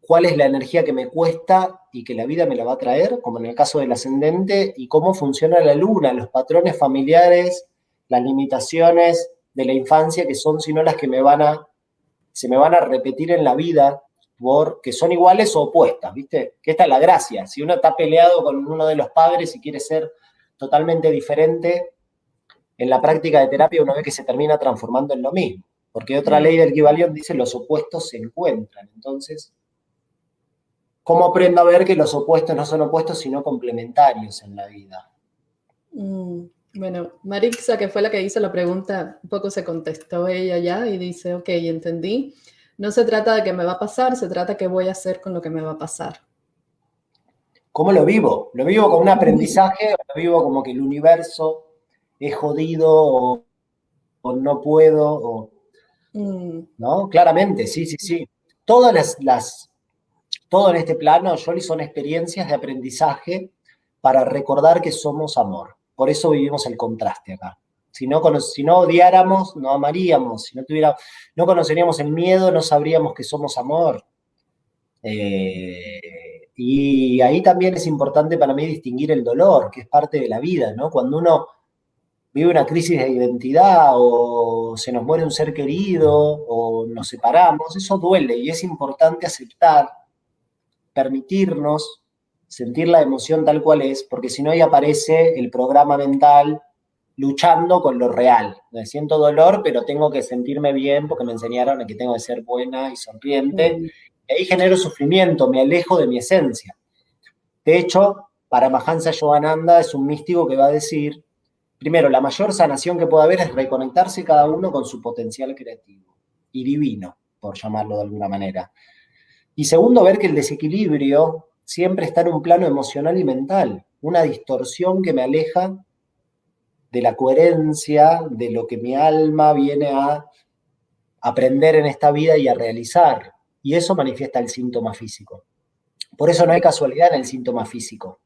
B: cuál es la energía que me cuesta y que la vida me la va a traer, como en el caso del ascendente, y cómo funciona la luna, los patrones familiares, las limitaciones de la infancia, que son sino las que se me van a repetir en la vida, porque son iguales o opuestas, ¿viste? Que esta es la gracia. Si uno está peleado con uno de los padres y quiere ser totalmente diferente, en la práctica de terapia uno ve que se termina transformando en lo mismo. Porque otra ley del Kybalión dice los opuestos se encuentran. Entonces, ¿cómo aprendo a ver que los opuestos no son opuestos, sino complementarios en la vida?
A: Bueno, Marixa, que fue la que hizo la pregunta, un poco se contestó ella ya y dice, ok, entendí. No se trata de qué me va a pasar, se trata de qué voy a hacer con lo que me va a pasar.
B: ¿Cómo lo vivo? ¿Lo vivo con un aprendizaje o lo vivo como que el universo es jodido o no puedo? ¿No? Claramente, sí, sí, sí. Todo en este plano, Yoli, son experiencias de aprendizaje para recordar que somos amor. Por eso vivimos el contraste acá. Si no odiáramos, no amaríamos. Si no conoceríamos el miedo, no sabríamos que somos amor. Y ahí también es importante para mí distinguir el dolor, que es parte de la vida, ¿no? Cuando uno vive una crisis de identidad o se nos muere un ser querido o nos separamos, eso duele y es importante aceptar, permitirnos sentir la emoción tal cual es, porque si no ahí aparece el programa mental luchando con lo real. Me siento dolor, pero tengo que sentirme bien porque me enseñaron a que tengo que ser buena y sonriente. Y ahí genero sufrimiento, me alejo de mi esencia. De hecho, Paramahansa Yogananda es un místico que va a decir, primero, la mayor sanación que puede haber es reconectarse cada uno con su potencial creativo y divino, por llamarlo de alguna manera. Y segundo, ver que el desequilibrio siempre está en un plano emocional y mental, una distorsión que me aleja de la coherencia, de lo que mi alma viene a aprender en esta vida y a realizar. Y eso manifiesta el síntoma físico. Por eso no hay casualidad en el síntoma físico,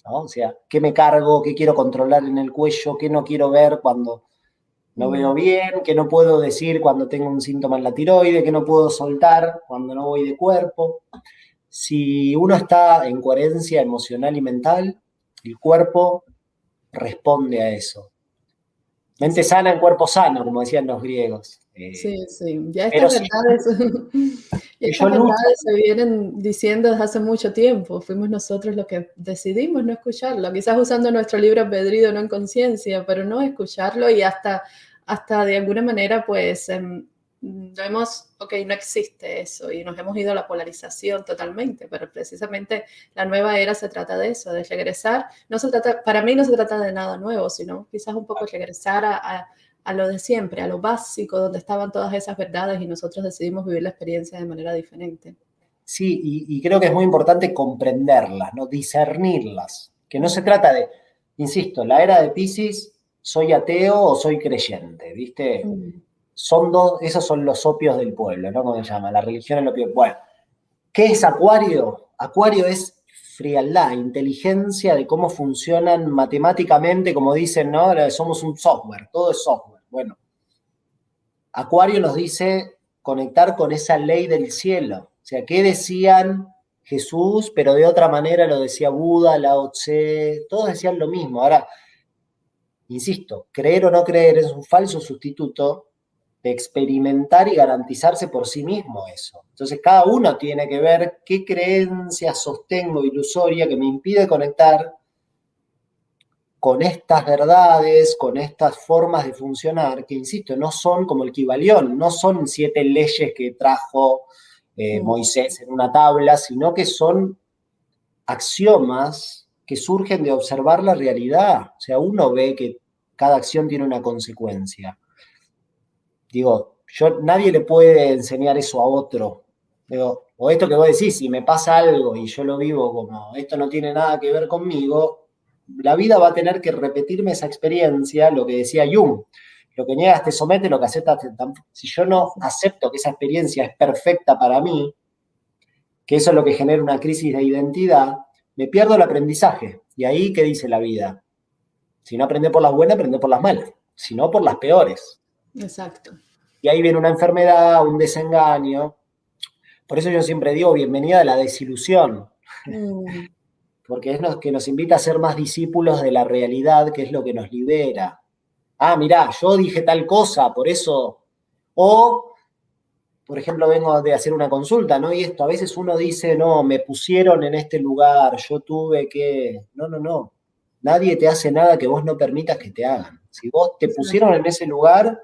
B: ¿no? O sea, ¿qué me cargo? ¿Qué quiero controlar en el cuello? ¿Qué no quiero ver cuando no veo bien? ¿Qué no puedo decir cuando tengo un síntoma en la tiroide? ¿Qué no puedo soltar cuando no voy de cuerpo? Si uno está en coherencia emocional y mental, el cuerpo responde a eso. Mente sana en cuerpo sano, como decían los griegos.
A: Sí, sí. Ya estas verdades se vienen diciendo desde hace mucho tiempo. Fuimos nosotros los que decidimos no escucharlo. Quizás usando nuestro libre albedrío, no en conciencia, pero no escucharlo y hasta de alguna manera, pues, no existe eso y nos hemos ido a la polarización totalmente, pero precisamente la nueva era se trata de eso, de regresar. Para mí no se trata de nada nuevo, sino quizás un poco regresar a lo de siempre, a lo básico, donde estaban todas esas verdades y nosotros decidimos vivir la experiencia de manera diferente.
B: Sí, y creo que es muy importante comprenderlas, ¿no? Discernirlas. Que no se trata de, insisto, la era de Piscis, soy ateo o soy creyente, ¿viste? Son dos, esos son los opios del pueblo, ¿no? Como se llama, la religión es el opio. Bueno, ¿qué es Acuario? Acuario es frialdad, inteligencia de cómo funcionan matemáticamente, como dicen, ¿no? Somos un software, todo es software. Bueno, Acuario nos dice conectar con esa ley del cielo. O sea, ¿qué decían Jesús, pero de otra manera lo decía Buda, Lao Tse? Todos decían lo mismo. Ahora, insisto, creer o no creer es un falso sustituto de experimentar y garantizarse por sí mismo eso. Entonces, cada uno tiene que ver qué creencia sostengo ilusoria que me impide conectar con estas verdades, con estas formas de funcionar, que insisto, no son como el Kybalión, no son 7 leyes que trajo Moisés en una tabla, sino que son axiomas que surgen de observar la realidad. O sea, uno ve que cada acción tiene una consecuencia. Digo, nadie le puede enseñar eso a otro. Digo, o esto que vos decís, si me pasa algo y yo lo vivo como esto no tiene nada que ver conmigo, la vida va a tener que repetirme esa experiencia, lo que decía Jung. Lo que niegas te somete, lo que aceptas te... Si yo no acepto que esa experiencia es perfecta para mí, que eso es lo que genera una crisis de identidad, me pierdo el aprendizaje. Y ahí, ¿qué dice la vida? Si no aprende por las buenas, aprende por las malas. Si no, por las peores.
A: Exacto.
B: Y ahí viene una enfermedad, un desengaño. Por eso yo siempre digo, bienvenida a la desilusión. Porque es lo que nos invita a ser más discípulos de la realidad, que es lo que nos libera. Ah, mirá, yo dije tal cosa, por eso... O, por ejemplo, vengo de hacer una consulta, ¿no? Y esto, a veces uno dice, no, me pusieron en este lugar, yo tuve que... No, no, no. Nadie te hace nada que vos no permitas que te hagan. Si vos te pusieron en ese lugar,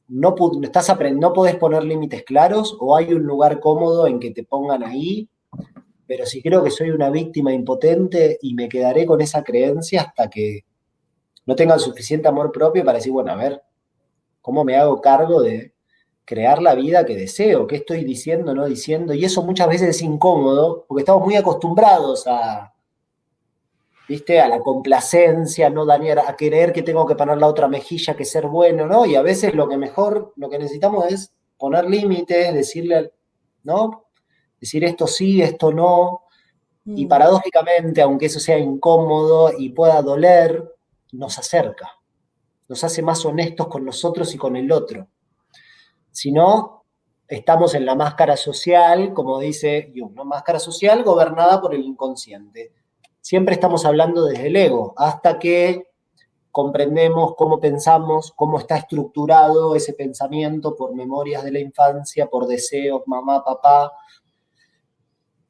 B: no podés poner límites claros, o hay un lugar cómodo en que te pongan ahí, pero si creo que soy una víctima impotente y me quedaré con esa creencia hasta que no tenga el suficiente amor propio para decir, bueno, a ver, ¿cómo me hago cargo de crear la vida que deseo? ¿Qué estoy diciendo, no diciendo? Y eso muchas veces es incómodo, porque estamos muy acostumbrados a, ¿viste? A la complacencia, no dañar, a querer que tengo que poner la otra mejilla, que ser bueno, ¿no? Y a veces lo que necesitamos es poner límites, decirle, ¿no? Decir esto sí, esto no. Y paradójicamente, aunque eso sea incómodo y pueda doler, nos acerca, nos hace más honestos con nosotros y con el otro. Si no, estamos en la máscara social, como dice Jung, ¿no? Máscara social gobernada por el inconsciente. Siempre estamos hablando desde el ego, hasta que comprendemos cómo pensamos, cómo está estructurado ese pensamiento por memorias de la infancia, por deseos, mamá, papá.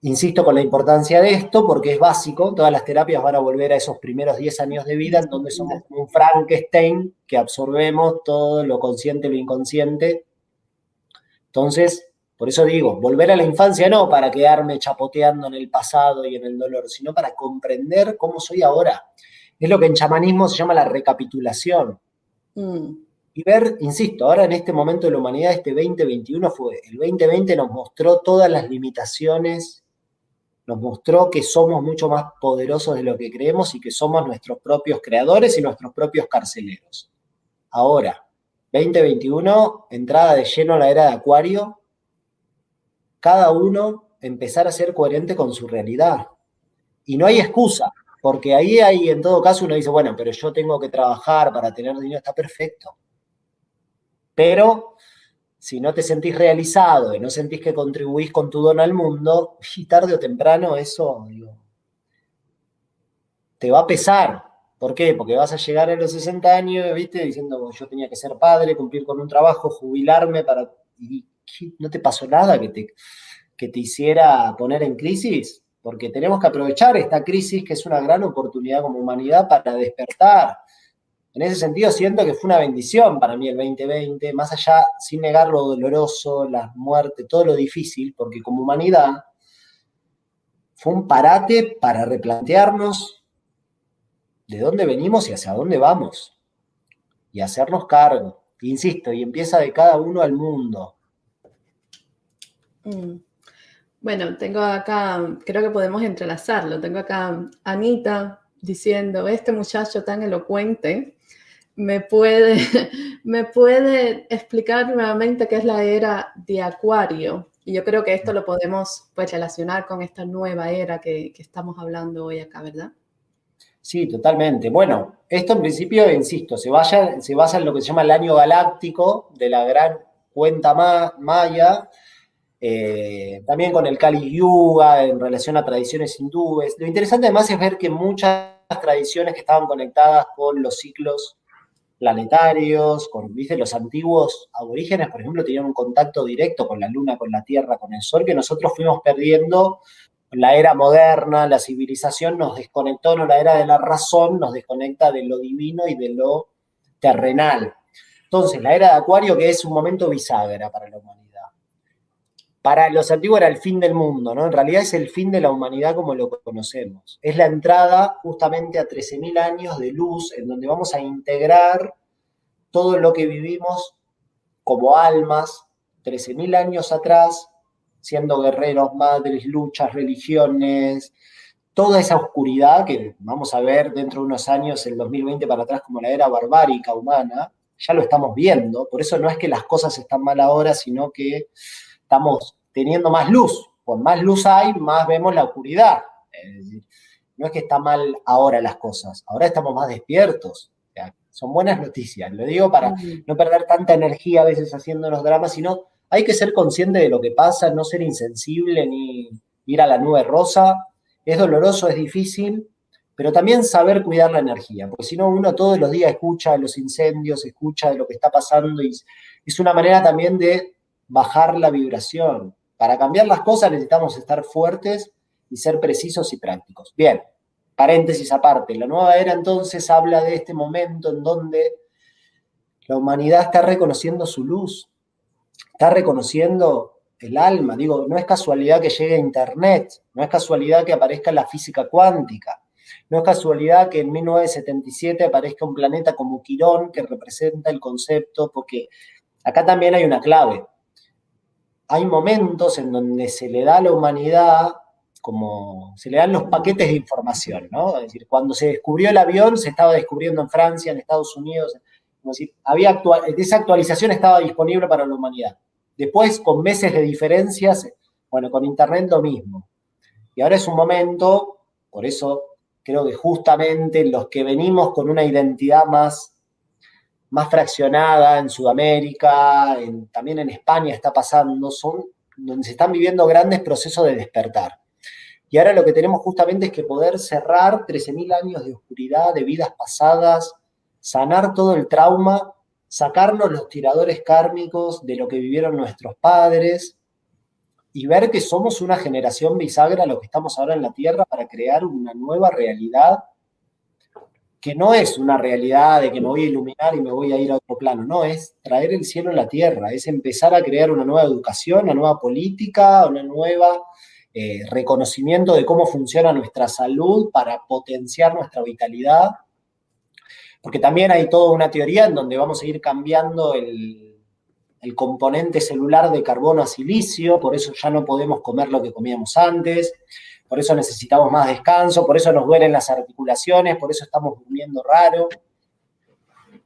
B: Insisto con la importancia de esto porque es básico, todas las terapias van a volver a esos primeros 10 años de vida en donde somos como un Frankenstein que absorbemos todo lo consciente, lo inconsciente. Entonces, por eso digo, volver a la infancia no para quedarme chapoteando en el pasado y en el dolor, sino para comprender cómo soy ahora. Es lo que en chamanismo se llama la recapitulación. Y ver, insisto, ahora en este momento de la humanidad, este 2021 el 2020 nos mostró todas las limitaciones, nos mostró que somos mucho más poderosos de lo que creemos y que somos nuestros propios creadores y nuestros propios carceleros. Ahora, 2021, entrada de lleno a la era de Acuario, cada uno empezar a ser coherente con su realidad. Y no hay excusa, porque ahí hay, en todo caso, uno dice, bueno, pero yo tengo que trabajar para tener dinero, está perfecto. Pero si no te sentís realizado y no sentís que contribuís con tu don al mundo, y tarde o temprano eso, digo, te va a pesar. ¿Por qué? Porque vas a llegar a los 60 años, ¿viste? Diciendo, yo tenía que ser padre, cumplir con un trabajo, jubilarme para... ¿Y no te pasó nada que te hiciera poner en crisis? Porque tenemos que aprovechar esta crisis, que es una gran oportunidad como humanidad para despertar. En ese sentido, siento que fue una bendición para mí el 2020, más allá, sin negar lo doloroso, la muerte, todo lo difícil, porque como humanidad fue un parate para replantearnos de dónde venimos y hacia dónde vamos, y hacernos cargo. Insisto, y empieza de cada uno al mundo.
A: Bueno, tengo acá, creo que podemos entrelazarlo. Tengo acá a Anita diciendo, este muchacho tan elocuente me puede explicar nuevamente qué es la era de Acuario. Y yo creo que esto lo podemos pues relacionar con esta nueva era que estamos hablando hoy acá, ¿verdad?
B: Sí, totalmente. Bueno, esto en principio, insisto, se basa en lo que se llama el año galáctico de la gran cuenta maya, también con el Kali Yuga en relación a tradiciones hindúes. Lo interesante además es ver que muchas tradiciones que estaban conectadas con los ciclos planetarios, ¿viste? Los antiguos aborígenes, por ejemplo, tenían un contacto directo con la Luna, con la Tierra, con el Sol, que nosotros fuimos perdiendo en la era moderna. La civilización nos desconectó, no la era de la razón, nos desconecta de lo divino y de lo terrenal. Entonces, la era de Acuario, que es un momento bisagra para la humanidad. Para los antiguos era el fin del mundo, ¿no? En realidad es el fin de la humanidad como lo conocemos. Es la entrada justamente a 13.000 años de luz, en donde vamos a integrar todo lo que vivimos como almas, 13.000 años atrás, siendo guerreros, madres, luchas, religiones, toda esa oscuridad que vamos a ver dentro de unos años, el 2020 para atrás, como la era barbárica humana, ya lo estamos viendo. Por eso no es que las cosas están mal ahora, sino que estamos teniendo más luz. Con más luz hay, más vemos la oscuridad. Es decir, no es que está mal ahora las cosas, ahora estamos más despiertos. O sea, son buenas noticias. Lo digo para no perder tanta energía a veces haciéndonos dramas, sino hay que ser consciente de lo que pasa, no ser insensible ni ir a la nube rosa. Es doloroso, es difícil, pero también saber cuidar la energía, porque si no uno todos los días escucha de los incendios, escucha de lo que está pasando y es una manera también de bajar la vibración. Para cambiar las cosas necesitamos estar fuertes y ser precisos y prácticos. Bien, paréntesis aparte, la nueva era entonces habla de este momento en donde la humanidad está reconociendo su luz, está reconociendo el alma. Digo, no es casualidad que llegue a Internet, no es casualidad que aparezca la física cuántica, no es casualidad que en 1977 aparezca un planeta como Quirón que representa el concepto, porque acá también hay una clave. Hay momentos en donde se le da a la humanidad, como se le dan los paquetes de información, ¿no? Es decir, cuando se descubrió el avión, se estaba descubriendo en Francia, en Estados Unidos, como decir, esa actualización estaba disponible para la humanidad. Después, con meses de diferencias, bueno, con Internet lo mismo. Y ahora es un momento, por eso creo que justamente los que venimos con una identidad más fraccionada en Sudamérica, también en España está pasando, son donde se están viviendo grandes procesos de despertar. Y ahora lo que tenemos justamente es que poder cerrar 13.000 años de oscuridad, de vidas pasadas, sanar todo el trauma, sacarnos los tiradores kármicos de lo que vivieron nuestros padres y ver que somos una generación bisagra, lo que estamos ahora en la Tierra, para crear una nueva realidad que no es una realidad de que me voy a iluminar y me voy a ir a otro plano, no, es traer el cielo a la tierra, es empezar a crear una nueva educación, una nueva política, una nueva reconocimiento de cómo funciona nuestra salud para potenciar nuestra vitalidad, porque también hay toda una teoría en donde vamos a ir cambiando el componente celular de carbono a silicio, por eso ya no podemos comer lo que comíamos antes, por eso necesitamos más descanso, por eso nos duelen las articulaciones, por eso estamos durmiendo raro,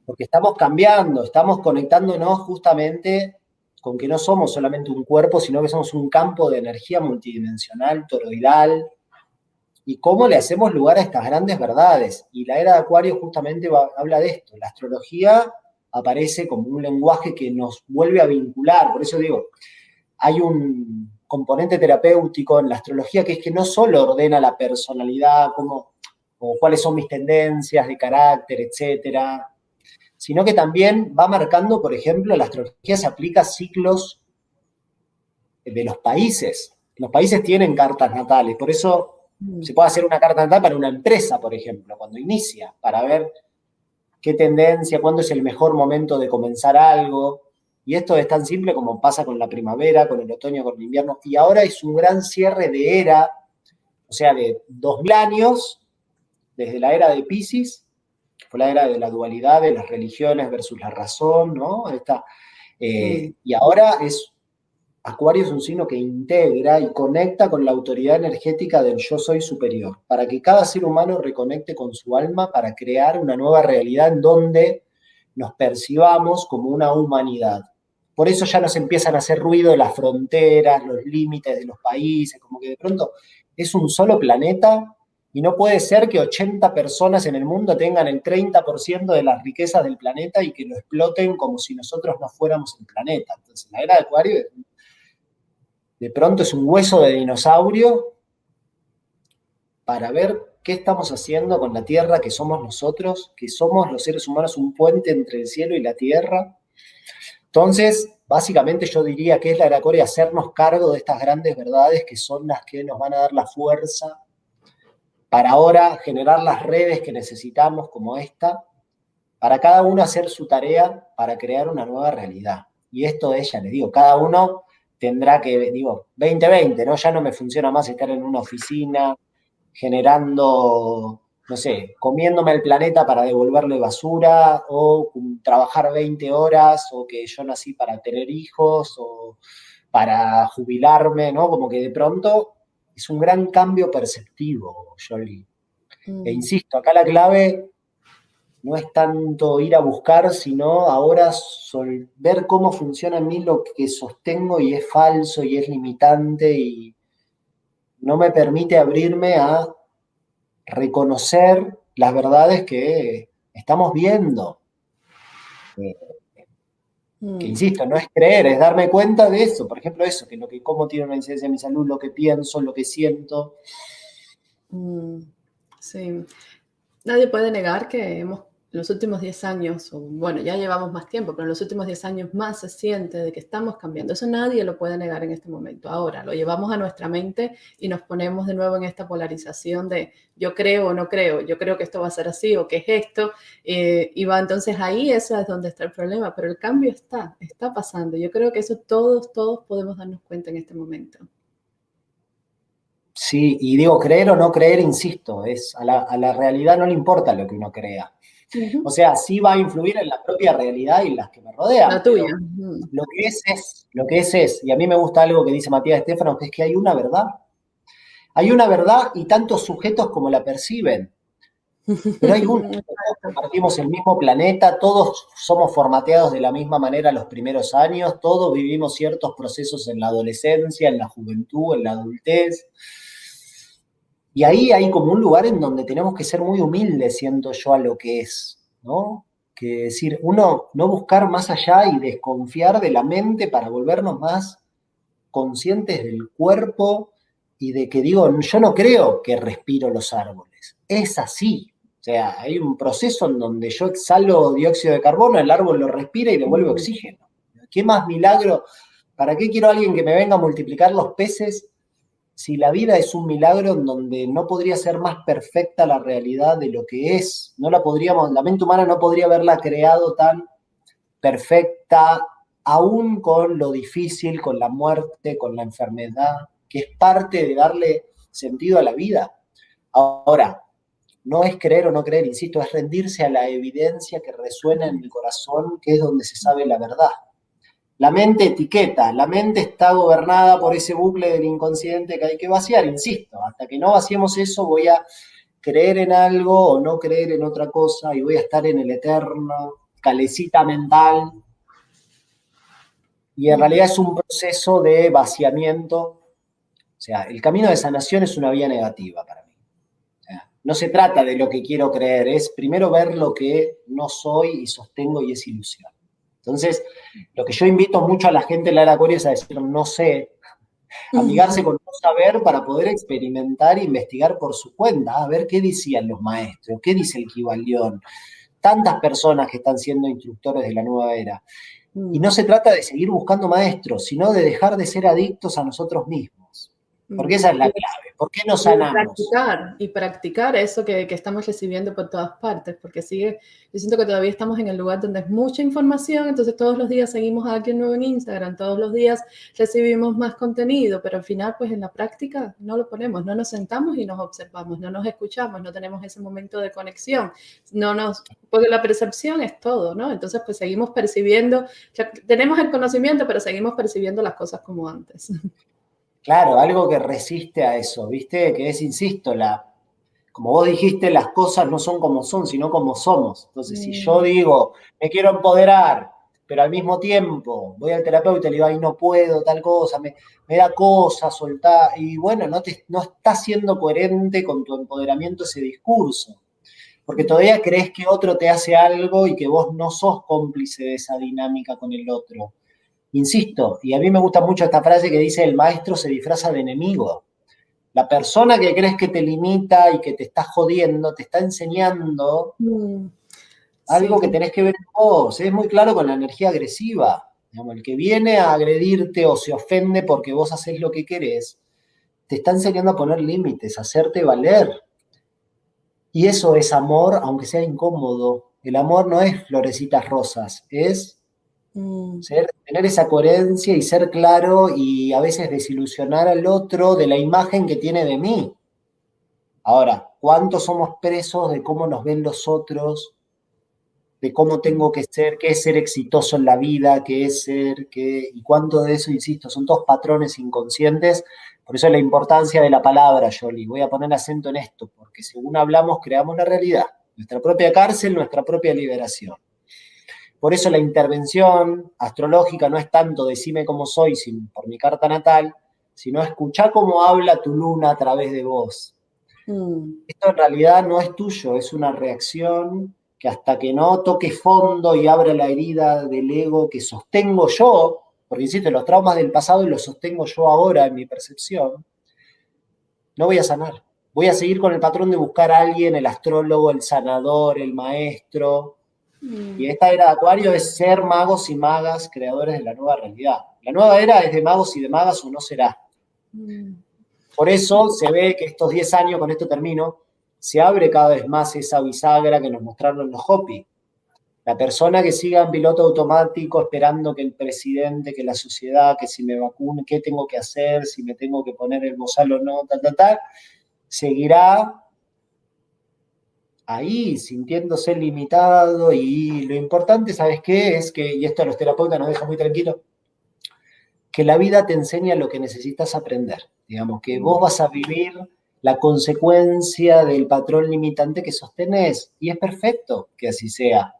B: porque estamos cambiando, estamos conectándonos justamente con que no somos solamente un cuerpo, sino que somos un campo de energía multidimensional, toroidal, y cómo le hacemos lugar a estas grandes verdades. Y la era de Acuario justamente habla de esto, la astrología aparece como un lenguaje que nos vuelve a vincular, por eso digo, hay un componente terapéutico en la astrología que es que no solo ordena la personalidad, o cuáles son mis tendencias de carácter, etcétera, sino que también va marcando, por ejemplo, la astrología se aplica a ciclos de los países. Los países tienen cartas natales, por eso se puede hacer una carta natal para una empresa, por ejemplo, cuando inicia, para ver qué tendencia, cuándo es el mejor momento de comenzar algo. Y esto es tan simple como pasa con la primavera, con el otoño, con el invierno. Y ahora es un gran cierre de era, o sea, de 2000 años, desde la era de Piscis, fue la era de la dualidad de las religiones versus la razón, ¿no? Y ahora Acuario es un signo que integra y conecta con la autoridad energética del yo soy superior, para que cada ser humano reconecte con su alma para crear una nueva realidad en donde nos percibamos como una humanidad. Por eso ya nos empiezan a hacer ruido las fronteras, los límites de los países, como que de pronto es un solo planeta y no puede ser que 80 personas en el mundo tengan el 30% de las riquezas del planeta y que lo exploten como si nosotros no fuéramos el planeta. Entonces, la era de Acuario de pronto es un hueso de dinosaurio para ver qué estamos haciendo con la Tierra, que somos nosotros, que somos los seres humanos un puente entre el cielo y la Tierra. Entonces, básicamente yo diría que es la era de Acuario hacernos cargo de estas grandes verdades que son las que nos van a dar la fuerza para ahora generar las redes que necesitamos como esta, para cada uno hacer su tarea para crear una nueva realidad. Y esto es, ya les digo, cada uno tendrá que, 2020, ¿no? Ya no me funciona más estar en una oficina generando, no sé, comiéndome el planeta para devolverle basura, o trabajar 20 horas, o que yo nací para tener hijos, o para jubilarme, ¿no? Como que de pronto es un gran cambio perceptivo, Jolie. E insisto, acá la clave no es tanto ir a buscar, sino ahora ver cómo funciona en mí lo que sostengo y es falso y es limitante y no me permite abrirme a reconocer las verdades que estamos viendo. Que insisto, no es creer, es darme cuenta de eso. Por ejemplo, eso, cómo tiene una incidencia en mi salud, lo que pienso, lo que siento.
A: Sí. Nadie puede negar que en los últimos 10 años, o bueno, ya llevamos más tiempo, pero en los últimos 10 años más se siente de que estamos cambiando. Eso nadie lo puede negar en este momento. Ahora, lo llevamos a nuestra mente y nos ponemos de nuevo en esta polarización de yo creo o no creo, yo creo que esto va a ser así o que es esto, y va, entonces ahí eso es donde está el problema, pero el cambio está pasando. Yo creo que eso todos podemos darnos cuenta en este momento.
B: Sí, y digo, creer o no creer, insisto, a la realidad no le importa lo que uno crea. O sea, sí va a influir en la propia realidad y las que me rodean.
A: La tuya.
B: Lo que es. Y a mí me gusta algo que dice Matías Estefano, que es que hay una verdad. Hay una verdad y tantos sujetos como la perciben. Pero hay una. Todos compartimos el mismo planeta, todos somos formateados de la misma manera los primeros años, todos vivimos ciertos procesos en la adolescencia, en la juventud, en la adultez. Y ahí hay como un lugar en donde tenemos que ser muy humildes, siento yo, a lo que es, ¿no? Que decir, uno no buscar más allá y desconfiar de la mente para volvernos más conscientes del cuerpo y de que digo, yo no creo que respiro los árboles, es así. O sea, hay un proceso en donde yo exhalo dióxido de carbono, el árbol lo respira y devuelve oxígeno. ¿Qué más milagro? ¿Para qué quiero a alguien que me venga a multiplicar los peces si la vida es un milagro en donde no podría ser más perfecta la realidad de lo que es? La mente humana no podría haberla creado tan perfecta, aún con lo difícil, con la muerte, con la enfermedad, que es parte de darle sentido a la vida. Ahora, no es creer o no creer, insisto, es rendirse a la evidencia que resuena en el corazón, que es donde se sabe la verdad. La mente etiqueta, la mente está gobernada por ese bucle del inconsciente que hay que vaciar, insisto, hasta que no vaciemos eso voy a creer en algo o no creer en otra cosa y voy a estar en el eterno calecita mental. Y en realidad es un proceso de vaciamiento. O sea, el camino de sanación es una vía negativa para mí. O sea, no se trata de lo que quiero creer, es primero ver lo que no soy y sostengo y es ilusión. Entonces, lo que yo invito mucho a la gente en la era Acuario es a decir, no sé, amigarse con no saber para poder experimentar e investigar por su cuenta, a ver qué decían los maestros, qué dice el Kybalión, tantas personas que están siendo instructores de la nueva era. Y no se trata de seguir buscando maestros, sino de dejar de ser adictos a nosotros mismos. Porque esa es la clave. ¿Por qué no sanamos?
A: Y practicar eso que estamos recibiendo por todas partes, porque yo siento que todavía estamos en el lugar donde es mucha información, entonces todos los días seguimos a alguien nuevo en Instagram, todos los días recibimos más contenido, pero al final, pues en la práctica no lo ponemos, no nos sentamos y nos observamos, no nos escuchamos, no tenemos ese momento de conexión, porque la percepción es todo, ¿no? Entonces, pues seguimos percibiendo, tenemos el conocimiento, pero seguimos percibiendo las cosas como antes.
B: Claro, algo que resiste a eso, ¿viste? Que es, insisto, como vos dijiste, las cosas no son como son, sino como somos. Entonces, si yo digo, me quiero empoderar, pero al mismo tiempo voy al terapeuta y le digo, ay, no puedo, tal cosa, me da cosa soltar, y bueno, no estás siendo coherente con tu empoderamiento ese discurso, porque todavía crees que otro te hace algo y que vos no sos cómplice de esa dinámica con el otro. Insisto, y a mí me gusta mucho esta frase que dice, el maestro se disfraza de enemigo. La persona que crees que te limita y que te está jodiendo, te está enseñando algo que tenés que ver en vos. Es muy claro con la energía agresiva. Digamos, el que viene a agredirte o se ofende porque vos haces lo que querés, te está enseñando a poner límites, a hacerte valer. Y eso es amor, aunque sea incómodo. El amor no es florecitas rosas, es tener esa coherencia y ser claro y a veces desilusionar al otro de la imagen que tiene de mí. Ahora, ¿cuántos somos presos de cómo nos ven los otros, de cómo tengo que ser, qué es ser exitoso en la vida, qué es ser, y cuánto de eso, insisto, son todos patrones inconscientes? Por eso la importancia de la palabra, Yoli. Voy a poner acento en esto, porque según hablamos, creamos la realidad. Nuestra propia cárcel, nuestra propia liberación. Por eso la intervención astrológica no es tanto decime cómo soy por mi carta natal, sino escuchar cómo habla tu luna a través de vos. Esto en realidad no es tuyo, es una reacción que hasta que no toque fondo y abra la herida del ego que sostengo yo, porque insisto, los traumas del pasado los sostengo yo ahora en mi percepción, no voy a sanar. Voy a seguir con el patrón de buscar a alguien, el astrólogo, el sanador, el maestro. Y esta era de Acuario es ser magos y magas, creadores de la nueva realidad. La nueva era es de magos y de magas o no será. Por eso se ve que estos 10 años, con esto termino, se abre cada vez más esa bisagra que nos mostraron los Hopi. La persona que siga en piloto automático esperando que el presidente, que la sociedad, que si me vacune, qué tengo que hacer, si me tengo que poner el bozal o no, seguirá ahí sintiéndose limitado. Y lo importante, ¿sabes qué? Es que, y esto a los terapeutas nos deja muy tranquilos, que la vida te enseña lo que necesitas aprender. Digamos, que vos vas a vivir la consecuencia del patrón limitante que sostenés, y es perfecto que así sea.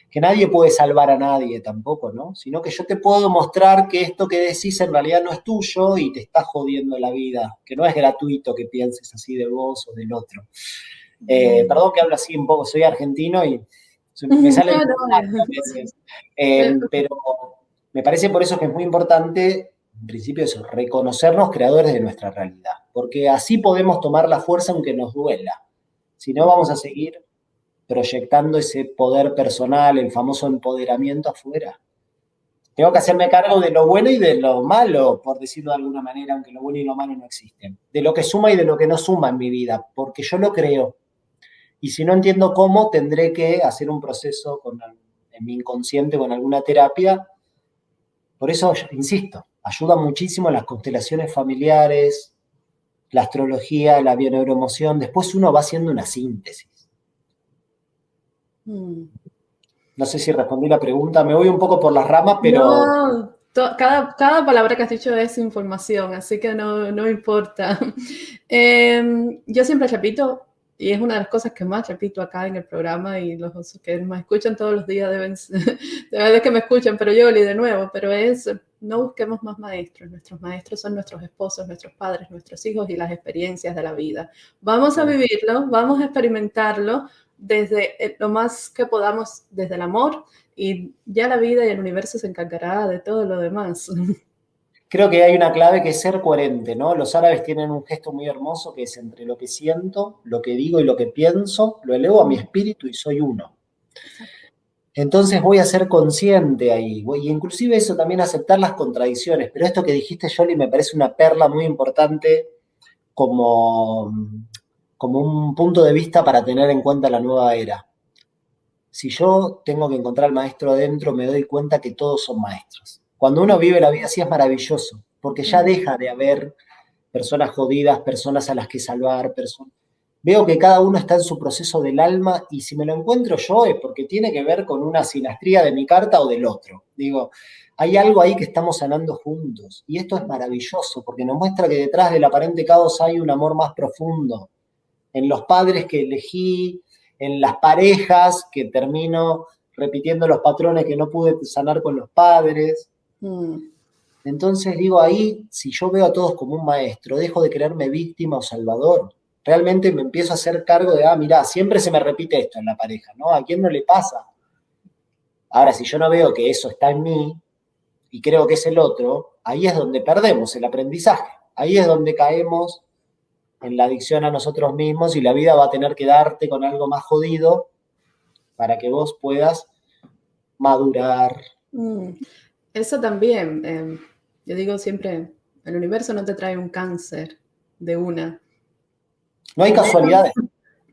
B: Que nadie puede salvar a nadie tampoco, ¿no? Sino que yo te puedo mostrar que esto que decís en realidad no es tuyo y te está jodiendo la vida, que no es gratuito que pienses así de vos o del otro. Perdón que hablo así un poco, soy argentino y me sale a veces. Pero me parece por eso que es muy importante, en principio eso, reconocernos creadores de nuestra realidad, porque así podemos tomar la fuerza aunque nos duela. Si no, vamos a seguir proyectando ese poder personal, el famoso empoderamiento afuera. Tengo que hacerme cargo de lo bueno y de lo malo, por decirlo de alguna manera, aunque lo bueno y lo malo no existen. De lo que suma y de lo que no suma en mi vida, porque yo lo creo. Y si no entiendo cómo, tendré que hacer un proceso en mi inconsciente, con alguna terapia. Por eso, insisto, ayuda muchísimo las constelaciones familiares, la astrología, la bioneuroemoción. Después uno va haciendo una síntesis. No sé si respondí la pregunta, me voy un poco por las ramas, pero...
A: No, cada palabra que has dicho es información, así que no importa. Yo siempre repito, y es una de las cosas que más repito acá en el programa, y los que me escuchan todos los días de verdad que me escuchan, pero yo de nuevo, pero es, no busquemos más maestros. Nuestros maestros son nuestros esposos, nuestros padres, nuestros hijos y las experiencias de la vida. Vamos a vivirlo, vamos a experimentarlo desde lo más que podamos, desde el amor, y ya la vida y el universo se encargará de todo lo demás.
B: Creo que hay una clave que es ser coherente, ¿no? Los árabes tienen un gesto muy hermoso que es entre lo que siento, lo que digo y lo que pienso, lo elevo a mi espíritu y soy uno. Entonces voy a ser consciente ahí, y inclusive eso también aceptar las contradicciones, pero esto que dijiste, Yoli, me parece una perla muy importante como, como un punto de vista para tener en cuenta la nueva era. Si yo tengo que encontrar al maestro adentro, me doy cuenta que todos son maestros. Cuando uno vive la vida así es maravilloso, porque ya deja de haber personas jodidas, personas a las que salvar, veo que cada uno está en su proceso del alma y si me lo encuentro yo es porque tiene que ver con una sinastría de mi carta o del otro. Digo, hay algo ahí que estamos sanando juntos y esto es maravilloso porque nos muestra que detrás del aparente caos hay un amor más profundo. En los padres que elegí, en las parejas que termino repitiendo los patrones que no pude sanar con los padres. Entonces digo, ahí, si yo veo a todos como un maestro, dejo de creerme víctima o salvador. Realmente me empiezo a hacer cargo de, mirá, siempre se me repite esto en la pareja, ¿no? ¿A quién no le pasa? Ahora, si yo no veo que eso está en mí y creo que es el otro, ahí es donde perdemos el aprendizaje. Ahí es donde caemos en la adicción a nosotros mismos y la vida va a tener que darte con algo más jodido para que vos puedas madurar.
C: Eso también, yo digo siempre, el universo no te trae un cáncer de una.
B: No hay casualidades.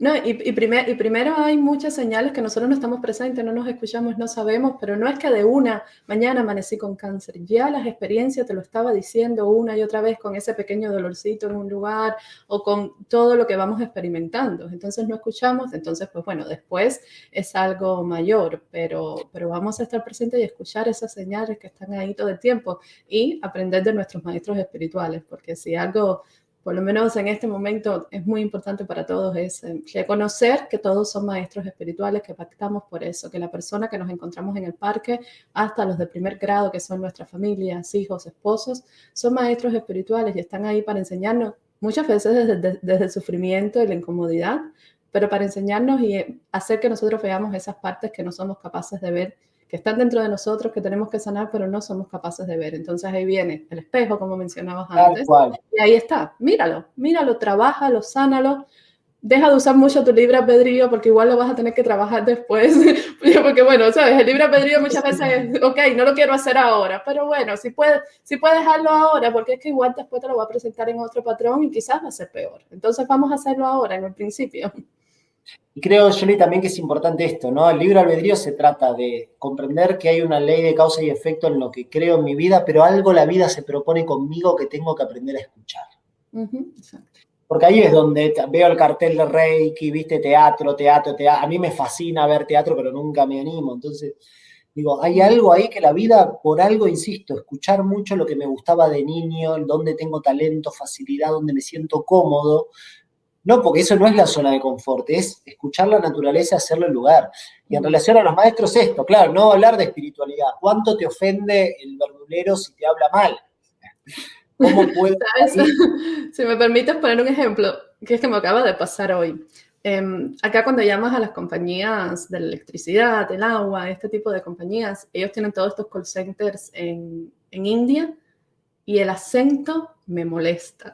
C: No, y primero hay muchas señales que nosotros no estamos presentes, no nos escuchamos, no sabemos, pero no es que de una mañana amanecí con cáncer. Ya las experiencias te lo estaba diciendo una y otra vez con ese pequeño dolorcito en un lugar o con todo lo que vamos experimentando. Entonces no escuchamos, entonces pues bueno, después es algo mayor, pero vamos a estar presentes y escuchar esas señales que están ahí todo el tiempo y aprender de nuestros maestros espirituales, porque si algo... por lo menos en este momento es muy importante para todos, es reconocer que todos son maestros espirituales, que pactamos por eso, que la persona que nos encontramos en el parque, hasta los de primer grado, que son nuestras familias, hijos, esposos, son maestros espirituales y están ahí para enseñarnos, muchas veces desde el sufrimiento y la incomodidad, pero para enseñarnos y hacer que nosotros veamos esas partes que no somos capaces de ver, que están dentro de nosotros, que tenemos que sanar, pero no somos capaces de ver. Entonces ahí viene el espejo, como mencionabas antes, y ahí está, míralo, trabájalo, sánalo, deja de usar mucho tu libre albedrío, porque igual lo vas a tener que trabajar después, porque bueno, sabes, el libre albedrío muchas veces es, ok, no lo quiero hacer ahora, pero bueno, si puedes dejarlo ahora, porque es que igual después te lo voy a presentar en otro patrón y quizás va a ser peor. Entonces vamos a hacerlo ahora, en el principio.
B: Y creo, Jolie, también que es importante esto, ¿no? El libre albedrío se trata de comprender que hay una ley de causa y efecto en lo que creo en mi vida, pero algo la vida se propone conmigo que tengo que aprender a escuchar.
C: Exacto.
B: Porque ahí es donde veo el cartel de Reiki, viste, teatro. A mí me fascina ver teatro, pero nunca me animo. Entonces, digo, hay algo ahí que la vida, por algo, insisto, escuchar mucho lo que me gustaba de niño, donde tengo talento, facilidad, donde me siento cómodo. No, porque eso no es la zona de confort, es escuchar la naturaleza, hacerlo el lugar. Y en relación a los maestros, esto, claro, no hablar de espiritualidad. ¿Cuánto te ofende el verdulero si te habla mal? ¿Cómo puedo...?
C: Si me permites poner un ejemplo, que es que me acaba de pasar hoy. Acá cuando llamas a las compañías de la electricidad, del agua, este tipo de compañías, ellos tienen todos estos call centers en India y el acento me molesta.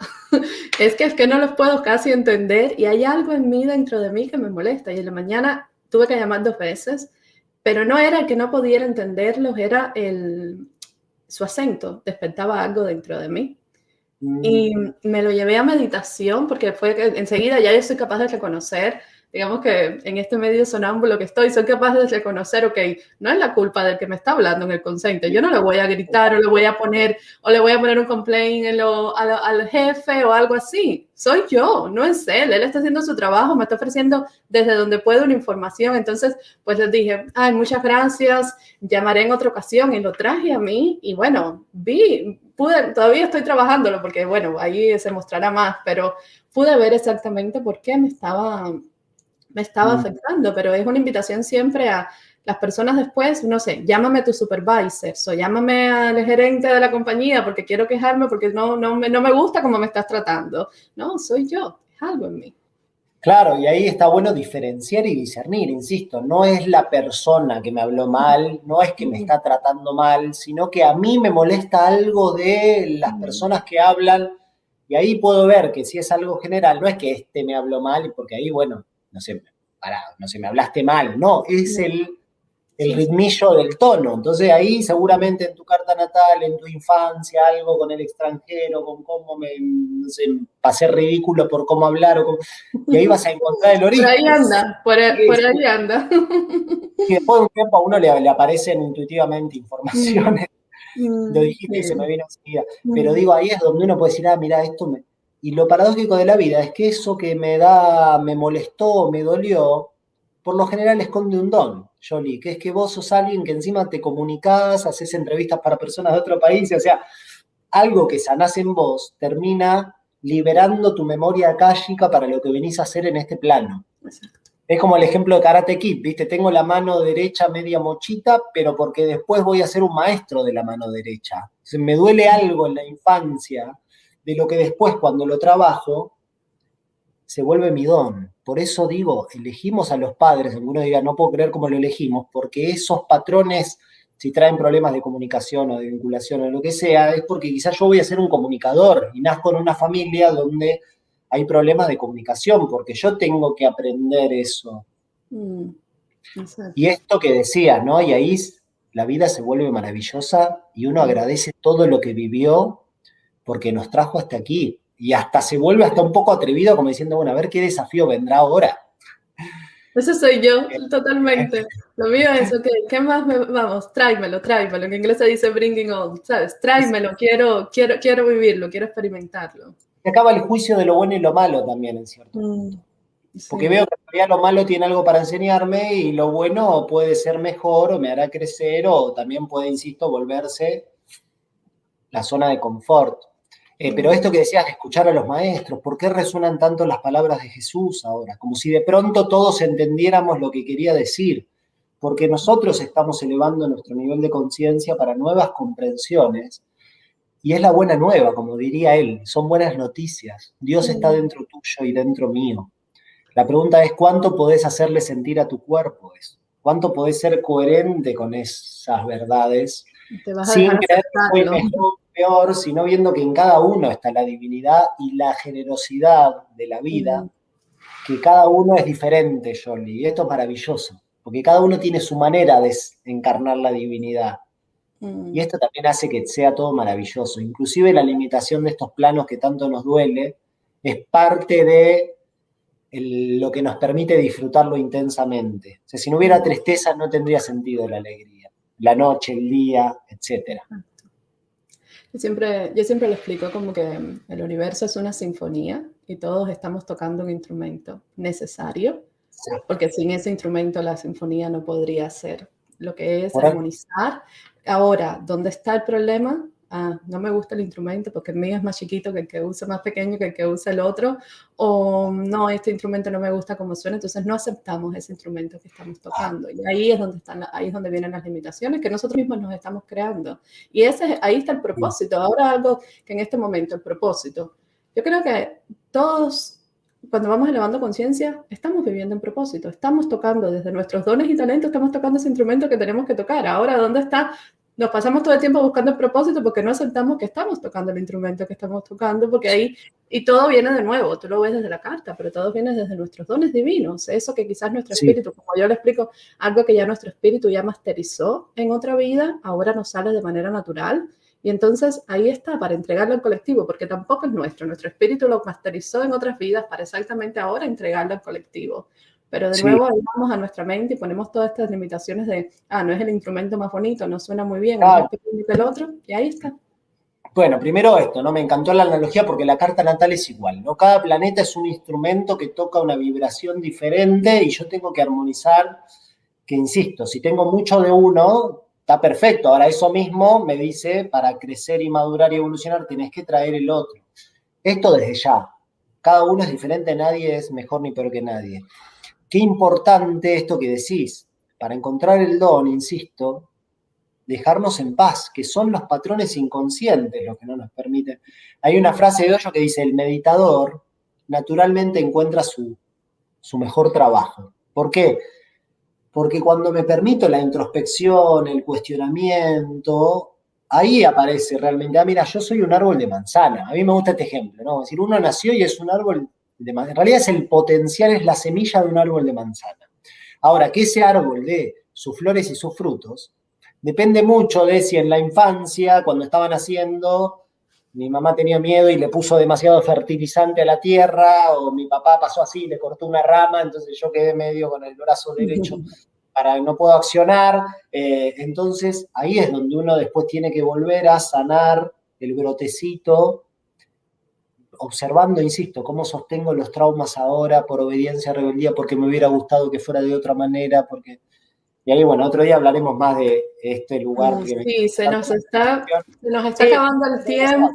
C: Es que no los puedo casi entender y hay algo en mí, dentro de mí, que me molesta. Y en la mañana tuve que llamar 2 veces, pero no era que no pudiera entenderlos, era su acento, despertaba algo dentro de mí. Y me lo llevé a meditación porque fue que enseguida ya yo soy capaz de reconocer, digamos que en este medio sonámbulo que estoy, soy capaz de reconocer, ok, no es la culpa del que me está hablando en el call center, yo no le voy a gritar o le voy a poner un complaint al jefe o algo así, soy yo, no es él está haciendo su trabajo, me está ofreciendo desde donde puede una información. Entonces pues les dije, ay, muchas gracias, llamaré en otra ocasión, y lo traje a mí y bueno, todavía estoy trabajándolo porque bueno, ahí se mostrará más, pero pude ver exactamente por qué me estaba afectando, pero es una invitación siempre a las personas después, no sé, llámame a tu supervisor o llámame al gerente de la compañía porque quiero quejarme porque no me gusta cómo me estás tratando. No, soy yo, es algo en mí.
B: Claro, y ahí está bueno diferenciar y discernir, insisto, no es la persona que me habló mal, no es que me está tratando mal, sino que a mí me molesta algo de las personas que hablan, y ahí puedo ver que si es algo general, no es que me habló mal, porque ahí, bueno, no sé, me hablaste mal, no, es el ritmillo del tono. Entonces ahí seguramente en tu carta natal, en tu infancia, algo con el extranjero, con cómo no sé, pasé ridículo por cómo hablar, y ahí vas a encontrar el origen.
C: Por ahí anda, por ahí anda.
B: Y después de un tiempo a uno le aparecen intuitivamente informaciones. Lo dijiste y se me vino enseguida. Pero digo, ahí es donde uno puede decir, mira, Y lo paradójico de la vida es que eso que me molestó, me dolió, por lo general esconde un don, Jolie, que es que vos sos alguien que encima te comunicás, haces entrevistas para personas de otro país, o sea, algo que sanás en vos termina liberando tu memoria akáshica para lo que venís a hacer en este plano.
C: Exacto.
B: Es como el ejemplo de Karate Kid, ¿viste? Tengo la mano derecha media mochita, pero porque después voy a ser un maestro de la mano derecha. O sea, me duele algo en la infancia de lo que después, cuando lo trabajo, se vuelve mi don. Por eso digo, elegimos a los padres, algunos dirán, no puedo creer cómo lo elegimos, porque esos patrones, si traen problemas de comunicación o de vinculación o lo que sea, es porque quizás yo voy a ser un comunicador y nazco en una familia donde hay problemas de comunicación, porque yo tengo que aprender eso. Y esto que decías, ¿no? Y ahí la vida se vuelve maravillosa y uno agradece todo lo que vivió porque nos trajo hasta aquí. Y hasta se vuelve hasta un poco atrevido como diciendo, bueno, a ver qué desafío vendrá ahora.
C: Eso soy yo, totalmente. Lo mío es, ok, ¿qué más vamos? Tráemelo. En inglés se dice bringing on, ¿sabes? Tráemelo, quiero vivirlo, quiero experimentarlo.
B: Se acaba el juicio de lo bueno y lo malo también, en cierto punto. Sí. Porque veo que en realidad lo malo tiene algo para enseñarme y lo bueno puede ser mejor o me hará crecer o también puede, insisto, volverse la zona de confort. Pero esto que decías de escuchar a los maestros, ¿por qué resuenan tanto las palabras de Jesús ahora? Como si de pronto todos entendiéramos lo que quería decir, porque nosotros estamos elevando nuestro nivel de conciencia para nuevas comprensiones, y es la buena nueva, como diría él, son buenas noticias. Dios está dentro tuyo y dentro mío. La pregunta es, ¿cuánto podés hacerle sentir a tu cuerpo eso? ¿Cuánto podés ser coherente con esas verdades?
C: Te vas a
B: sin
C: dejar
B: creer que soy mejor, peor, sino viendo que en cada uno está la divinidad y la generosidad de la vida, que cada uno es diferente, Jolie, y esto es maravilloso, porque cada uno tiene su manera de encarnar la divinidad. Y esto también hace que sea todo maravilloso. Inclusive la limitación de estos planos que tanto nos duele es parte de lo que nos permite disfrutarlo intensamente. O sea, si no hubiera tristeza no tendría sentido la alegría. La noche, el día, etc.
C: Yo siempre lo explico como que el universo es una sinfonía y todos estamos tocando un instrumento necesario, porque sin ese instrumento la sinfonía no podría ser lo que es armonizar. Ahora, ¿dónde está el problema? No me gusta el instrumento porque el mío es más chiquito que el que usa, más pequeño que el que usa el otro, o no, este instrumento no me gusta como suena, entonces no aceptamos ese instrumento que estamos tocando. Y ahí es donde vienen las limitaciones que nosotros mismos nos estamos creando. Y ahí está el propósito. Ahora algo que en este momento, el propósito. Yo creo que todos, cuando vamos elevando conciencia, estamos viviendo en propósito, estamos tocando desde nuestros dones y talentos, estamos tocando ese instrumento que tenemos que tocar. Ahora, ¿dónde está? Nos pasamos todo el tiempo buscando el propósito porque no aceptamos que estamos tocando el instrumento que estamos tocando, porque ahí, y todo viene de nuevo, tú lo ves desde la carta, pero todo viene desde nuestros dones divinos, eso que quizás nuestro espíritu, como yo le explico, algo que ya nuestro espíritu ya masterizó en otra vida, ahora nos sale de manera natural, y entonces ahí está, para entregarlo al colectivo, porque tampoco es nuestro espíritu lo masterizó en otras vidas para exactamente ahora entregarlo al colectivo. Pero de nuevo ahí vamos a nuestra mente y ponemos todas estas limitaciones de, no es el instrumento más bonito, no suena muy bien, es más pequeño que el otro, y ahí está.
B: Bueno, primero esto, ¿no? Me encantó la analogía porque la carta natal es igual, ¿no? Cada planeta es un instrumento que toca una vibración diferente y yo tengo que armonizar, que insisto, si tengo mucho de uno, está perfecto. Ahora eso mismo me dice, para crecer y madurar y evolucionar, tenés que traer el otro. Esto desde ya. Cada uno es diferente, nadie es mejor ni peor que nadie. Qué importante esto que decís. Para encontrar el don, insisto, dejarnos en paz, que son los patrones inconscientes los que no nos permiten. Hay una frase de Osho que dice, el meditador naturalmente encuentra su mejor trabajo. ¿Por qué? Porque cuando me permito la introspección, el cuestionamiento, ahí aparece realmente, mira, yo soy un árbol de manzana. A mí me gusta este ejemplo, ¿no? Es decir, uno nació y es un árbol de manzana. En realidad es el potencial, es la semilla de un árbol de manzana. Ahora, que ese árbol dé sus flores y sus frutos, depende mucho de si en la infancia, cuando estaban haciendo, mi mamá tenía miedo y le puso demasiado fertilizante a la tierra, o mi papá pasó así y le cortó una rama, entonces yo quedé medio con el brazo derecho para no puedo accionar. Entonces ahí es donde uno después tiene que volver a sanar el brotecito, observando, insisto, cómo sostengo los traumas ahora por obediencia, rebeldía, porque me hubiera gustado que fuera de otra manera, porque... Y ahí, bueno, otro día hablaremos más de este lugar que me...
C: Sí, se nos está
B: Sí,
C: acabando el tiempo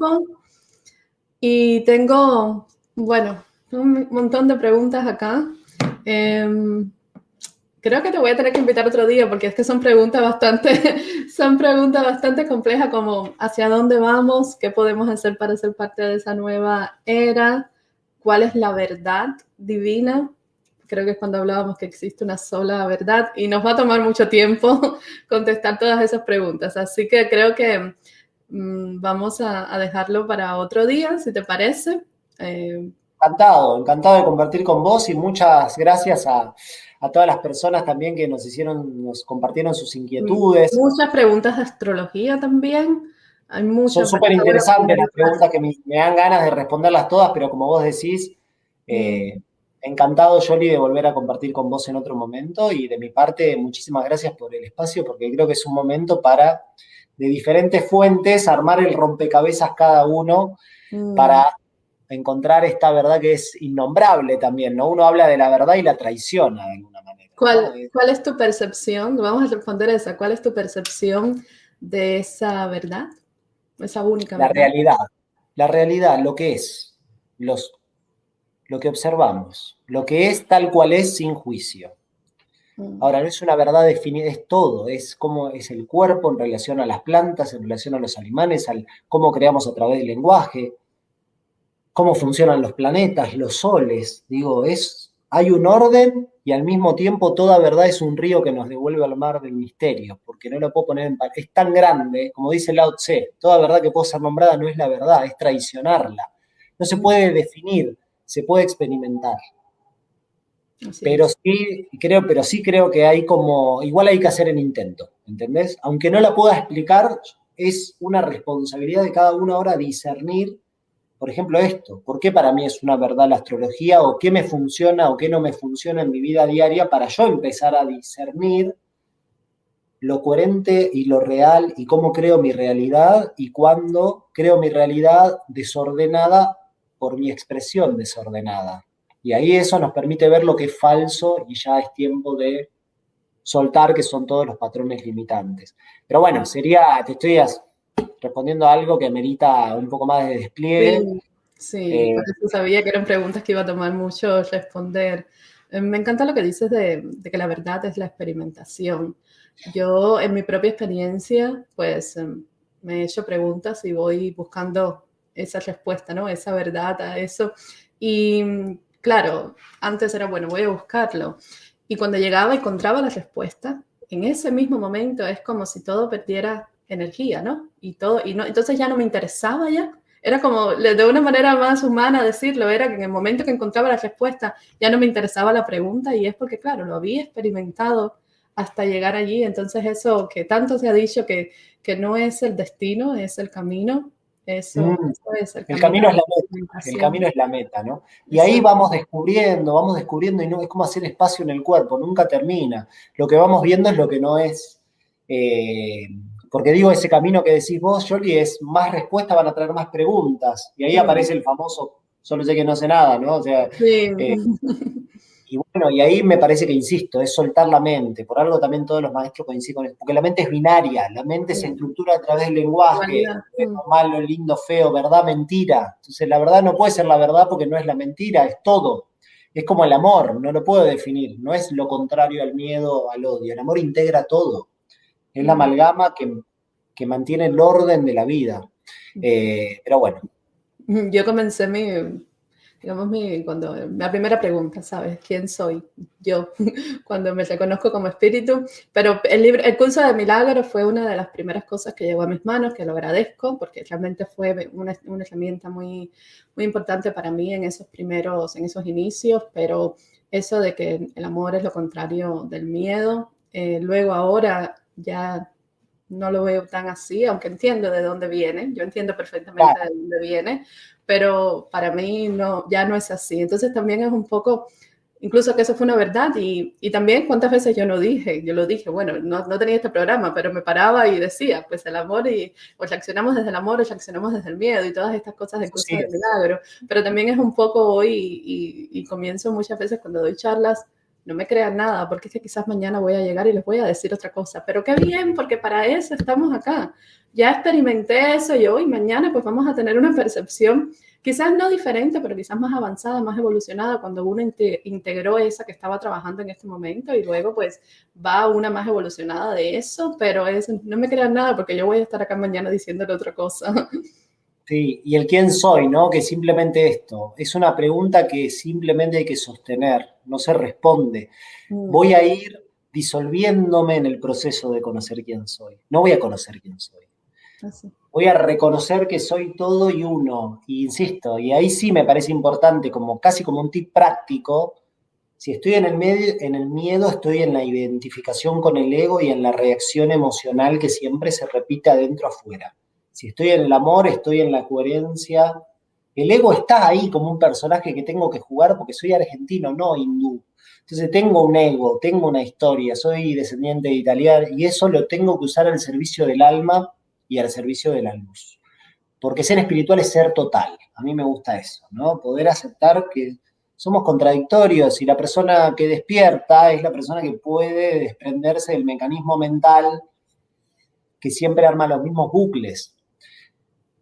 C: y tengo, bueno, un montón de preguntas acá. Creo que te voy a tener que invitar otro día porque es que son preguntas bastante complejas, como hacia dónde vamos, qué podemos hacer para ser parte de esa nueva era, cuál es la verdad divina. Creo que es cuando hablábamos que existe una sola verdad y nos va a tomar mucho tiempo contestar todas esas preguntas. Así que creo que vamos a dejarlo para otro día, si te parece.
B: Encantado, encantado de compartir con vos y muchas gracias a todas las personas también que nos compartieron sus inquietudes.
C: Muchas preguntas de astrología también. Hay
B: Son
C: muchas, pero
B: súper
C: está bueno
B: interesantes las
C: ponerlas.
B: preguntas que me dan ganas de responderlas todas, pero como vos decís,
C: Mm.
B: encantado, Yoli, de volver a compartir con vos en otro momento y de mi parte, muchísimas gracias por el espacio porque creo que es un momento para, de diferentes fuentes, armar el rompecabezas cada uno
C: Mm.
B: para encontrar esta verdad que es innombrable también, ¿no? Uno habla de la verdad y la traiciona de alguna manera, ¿no?
C: ¿Cuál es tu percepción? Vamos a responder esa. ¿Cuál es tu percepción de esa verdad? Esa única
B: La
C: verdad.
B: realidad, la realidad, lo que es, lo que observamos, lo que es tal cual es sin juicio.
C: Mm.
B: Ahora, no es una verdad definida, es todo, es cómo es el cuerpo en relación a las plantas, en relación a los animales, cómo creamos a través del lenguaje, cómo funcionan los planetas, los soles. Digo, hay un orden y al mismo tiempo toda verdad es un río que nos devuelve al mar del misterio, porque no lo puedo poner es tan grande, como dice Lao Tse, toda verdad que puede ser nombrada no es la verdad, es traicionarla. No se puede definir, se puede experimentar.
C: Así es.
B: Pero sí creo que hay como, igual hay que hacer el intento, ¿entendés? Aunque no la pueda explicar, es una responsabilidad de cada uno ahora discernir, por ejemplo, esto, ¿por qué para mí es una verdad la astrología? ¿O qué me funciona o qué no me funciona en mi vida diaria para yo empezar a discernir lo coherente y lo real y cómo creo mi realidad y cuándo creo mi realidad desordenada por mi expresión desordenada? Y ahí eso nos permite ver lo que es falso y ya es tiempo de soltar que son todos los patrones limitantes. Pero bueno, te estoy respondiendo a algo que merita un poco más de despliegue.
C: Sí, sí,
B: Eh,
C: por eso sabía que eran preguntas que iba a tomar mucho responder. Me encanta lo que dices de que la verdad es la experimentación. Yo, en mi propia experiencia, pues me he hecho preguntas y voy buscando esa respuesta, ¿no? Esa verdad a eso. Y claro, antes era, bueno, voy a buscarlo. Y cuando llegaba, encontraba la respuesta. En ese mismo momento es como si todo perdiera energía, ¿no? Y no, entonces ya no me interesaba ya. Era como, de una manera más humana decirlo, era que en el momento que encontraba la respuesta ya no me interesaba la pregunta y es porque, claro, lo había experimentado hasta llegar allí. Entonces eso que tanto se ha dicho que no es el destino, es el camino, eso es el
B: el
C: camino
B: camino
C: de
B: es
C: la
B: la meta, el
C: experimentación.
B: camino es la meta, ¿no? Y ahí
C: Exacto.
B: vamos descubriendo y no es como hacer espacio en el cuerpo, nunca termina. Lo que vamos viendo es lo que no es. eh, Porque digo, ese camino que decís vos, Yoli, es más respuestas, van a traer más preguntas. Y ahí aparece el famoso, solo sé que no sé nada, ¿no? O sea,
C: Sí.
B: y bueno, y ahí me parece que, insisto, es soltar la mente. Por algo también todos los maestros coinciden con eso. Porque la mente es binaria, la mente se estructura a través del lenguaje,
C: Dualidad.
B: bueno, malo, lindo, feo, verdad, mentira. Entonces la verdad no puede ser la verdad porque no es la mentira, es todo. Es como el amor, no lo puedo definir. No es lo contrario al miedo, al odio. El amor integra todo. Es la amalgama que mantiene el orden de la vida. Pero bueno.
C: Yo comencé la primera pregunta, ¿sabes? ¿Quién soy? Yo, cuando me reconozco como espíritu. Pero el curso de milagros fue una de las primeras cosas que llegó a mis manos, que lo agradezco, porque realmente fue una herramienta muy, muy importante para mí en esos inicios, pero eso de que el amor es lo contrario del miedo, Luego ahora ya no lo veo tan así, aunque entiendo de dónde viene, yo entiendo perfectamente
B: Claro.
C: de dónde viene, pero para mí no, ya no es así. Entonces también es un poco, incluso que eso fue una verdad y también cuántas veces yo lo dije, bueno, no tenía este programa, pero me paraba y decía, pues el amor y o reaccionamos desde el amor o reaccionamos desde el miedo y todas estas cosas de
B: Eso
C: curso
B: sí
C: de
B: es.
C: milagro, pero también es un poco hoy y comienzo muchas veces cuando doy charlas, no me crean nada, porque es que quizás mañana voy a llegar y les voy a decir otra cosa, pero qué bien, porque para eso estamos acá. Ya experimenté eso y hoy, mañana, pues vamos a tener una percepción quizás no diferente, pero quizás más avanzada, más evolucionada, cuando uno integró esa que estaba trabajando en este momento y luego pues va una más evolucionada de eso, pero no me crean nada porque yo voy a estar acá mañana diciéndole otra cosa.
B: Sí, y el quién soy, ¿no? Que simplemente esto, es una pregunta que simplemente hay que sostener, no se responde. Voy a ir disolviéndome en el proceso de conocer quién soy. No voy a conocer quién soy.
C: Así.
B: Voy a reconocer que soy todo y uno. Y insisto, y ahí sí me parece importante, como casi como un tip práctico, si estoy en el medio, en el miedo, estoy en la identificación con el ego y en la reacción emocional que siempre se repite adentro afuera. Si estoy en el amor, estoy en la coherencia. El ego está ahí como un personaje que tengo que jugar porque soy argentino, no hindú. Entonces tengo un ego, tengo una historia, soy descendiente de italiano y eso lo tengo que usar al servicio del alma y al servicio de la luz. Porque ser espiritual es ser total. A mí me gusta eso, ¿no? Poder aceptar que somos contradictorios y la persona que despierta es la persona que puede desprenderse del mecanismo mental que siempre arma los mismos bucles.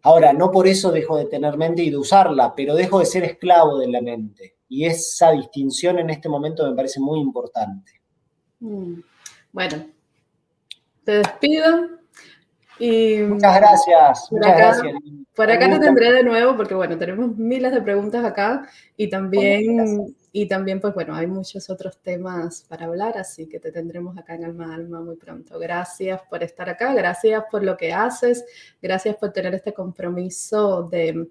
B: Ahora, no por eso dejo de tener mente y de usarla, pero dejo de ser esclavo de la mente. Y esa distinción en este momento me parece muy importante.
C: Bueno, te despido y
B: Muchas gracias,
C: por
B: muchas
C: acá,
B: gracias.
C: por
B: Un
C: acá te
B: gusto.
C: tendré de nuevo porque, bueno, tenemos miles de preguntas acá
B: Cuando quieras.
C: y también, pues bueno, hay muchos otros temas para hablar, así que te tendremos acá en Alma a Alma muy pronto. Gracias por estar acá, gracias por lo que haces, gracias por tener este compromiso de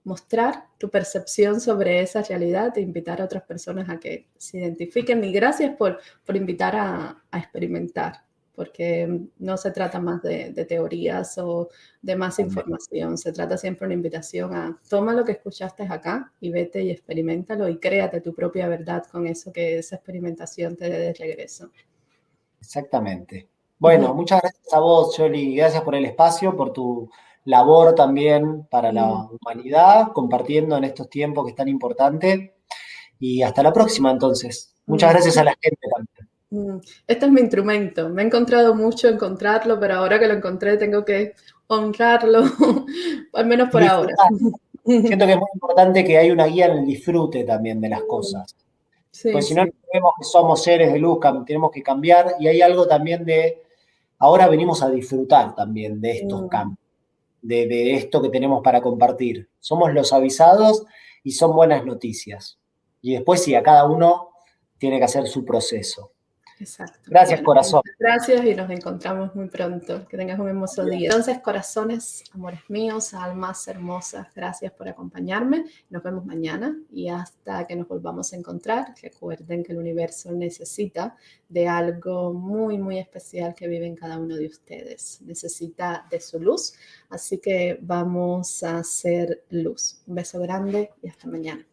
C: mostrar tu percepción sobre esa realidad, de invitar a otras personas a que se identifiquen y gracias por invitar a experimentar, porque no se trata más de teorías o de más información, se trata siempre de una invitación a toma lo que escuchaste acá y vete y experimentalo y créate tu propia verdad con eso que esa experimentación te dé de regreso.
B: Exactamente. Bueno, muchas gracias a vos, Yoli. Gracias por el espacio, por tu labor también para la humanidad, compartiendo en estos tiempos que es tan importante. Y hasta la próxima, entonces. Muchas gracias a la gente también.
C: Este es mi instrumento. Me he encontrado mucho encontrarlo, pero ahora que lo encontré tengo que honrarlo, al menos por ahora.
B: Disfrutar. Siento que es muy importante que hay una guía en el disfrute también de las cosas.
C: Sí,
B: Pues si no,
C: sí.
B: vemos que somos seres de luz, tenemos que cambiar. Y hay algo también de, ahora venimos a disfrutar también de estos cambios, de esto que tenemos para compartir. Somos los avisados y son buenas noticias. Y después sí, a cada uno tiene que hacer su proceso.
C: Exacto.
B: Gracias,
C: Bueno,
B: corazón.
C: muchas gracias y nos encontramos muy pronto. Que tengas un hermoso día. Entonces, corazones, amores míos, almas hermosas, gracias por acompañarme. Nos vemos mañana y hasta que nos volvamos a encontrar, recuerden que el universo necesita de algo muy, muy especial que vive en cada uno de ustedes. Necesita de su luz, así que vamos a hacer luz. Un beso grande y hasta mañana.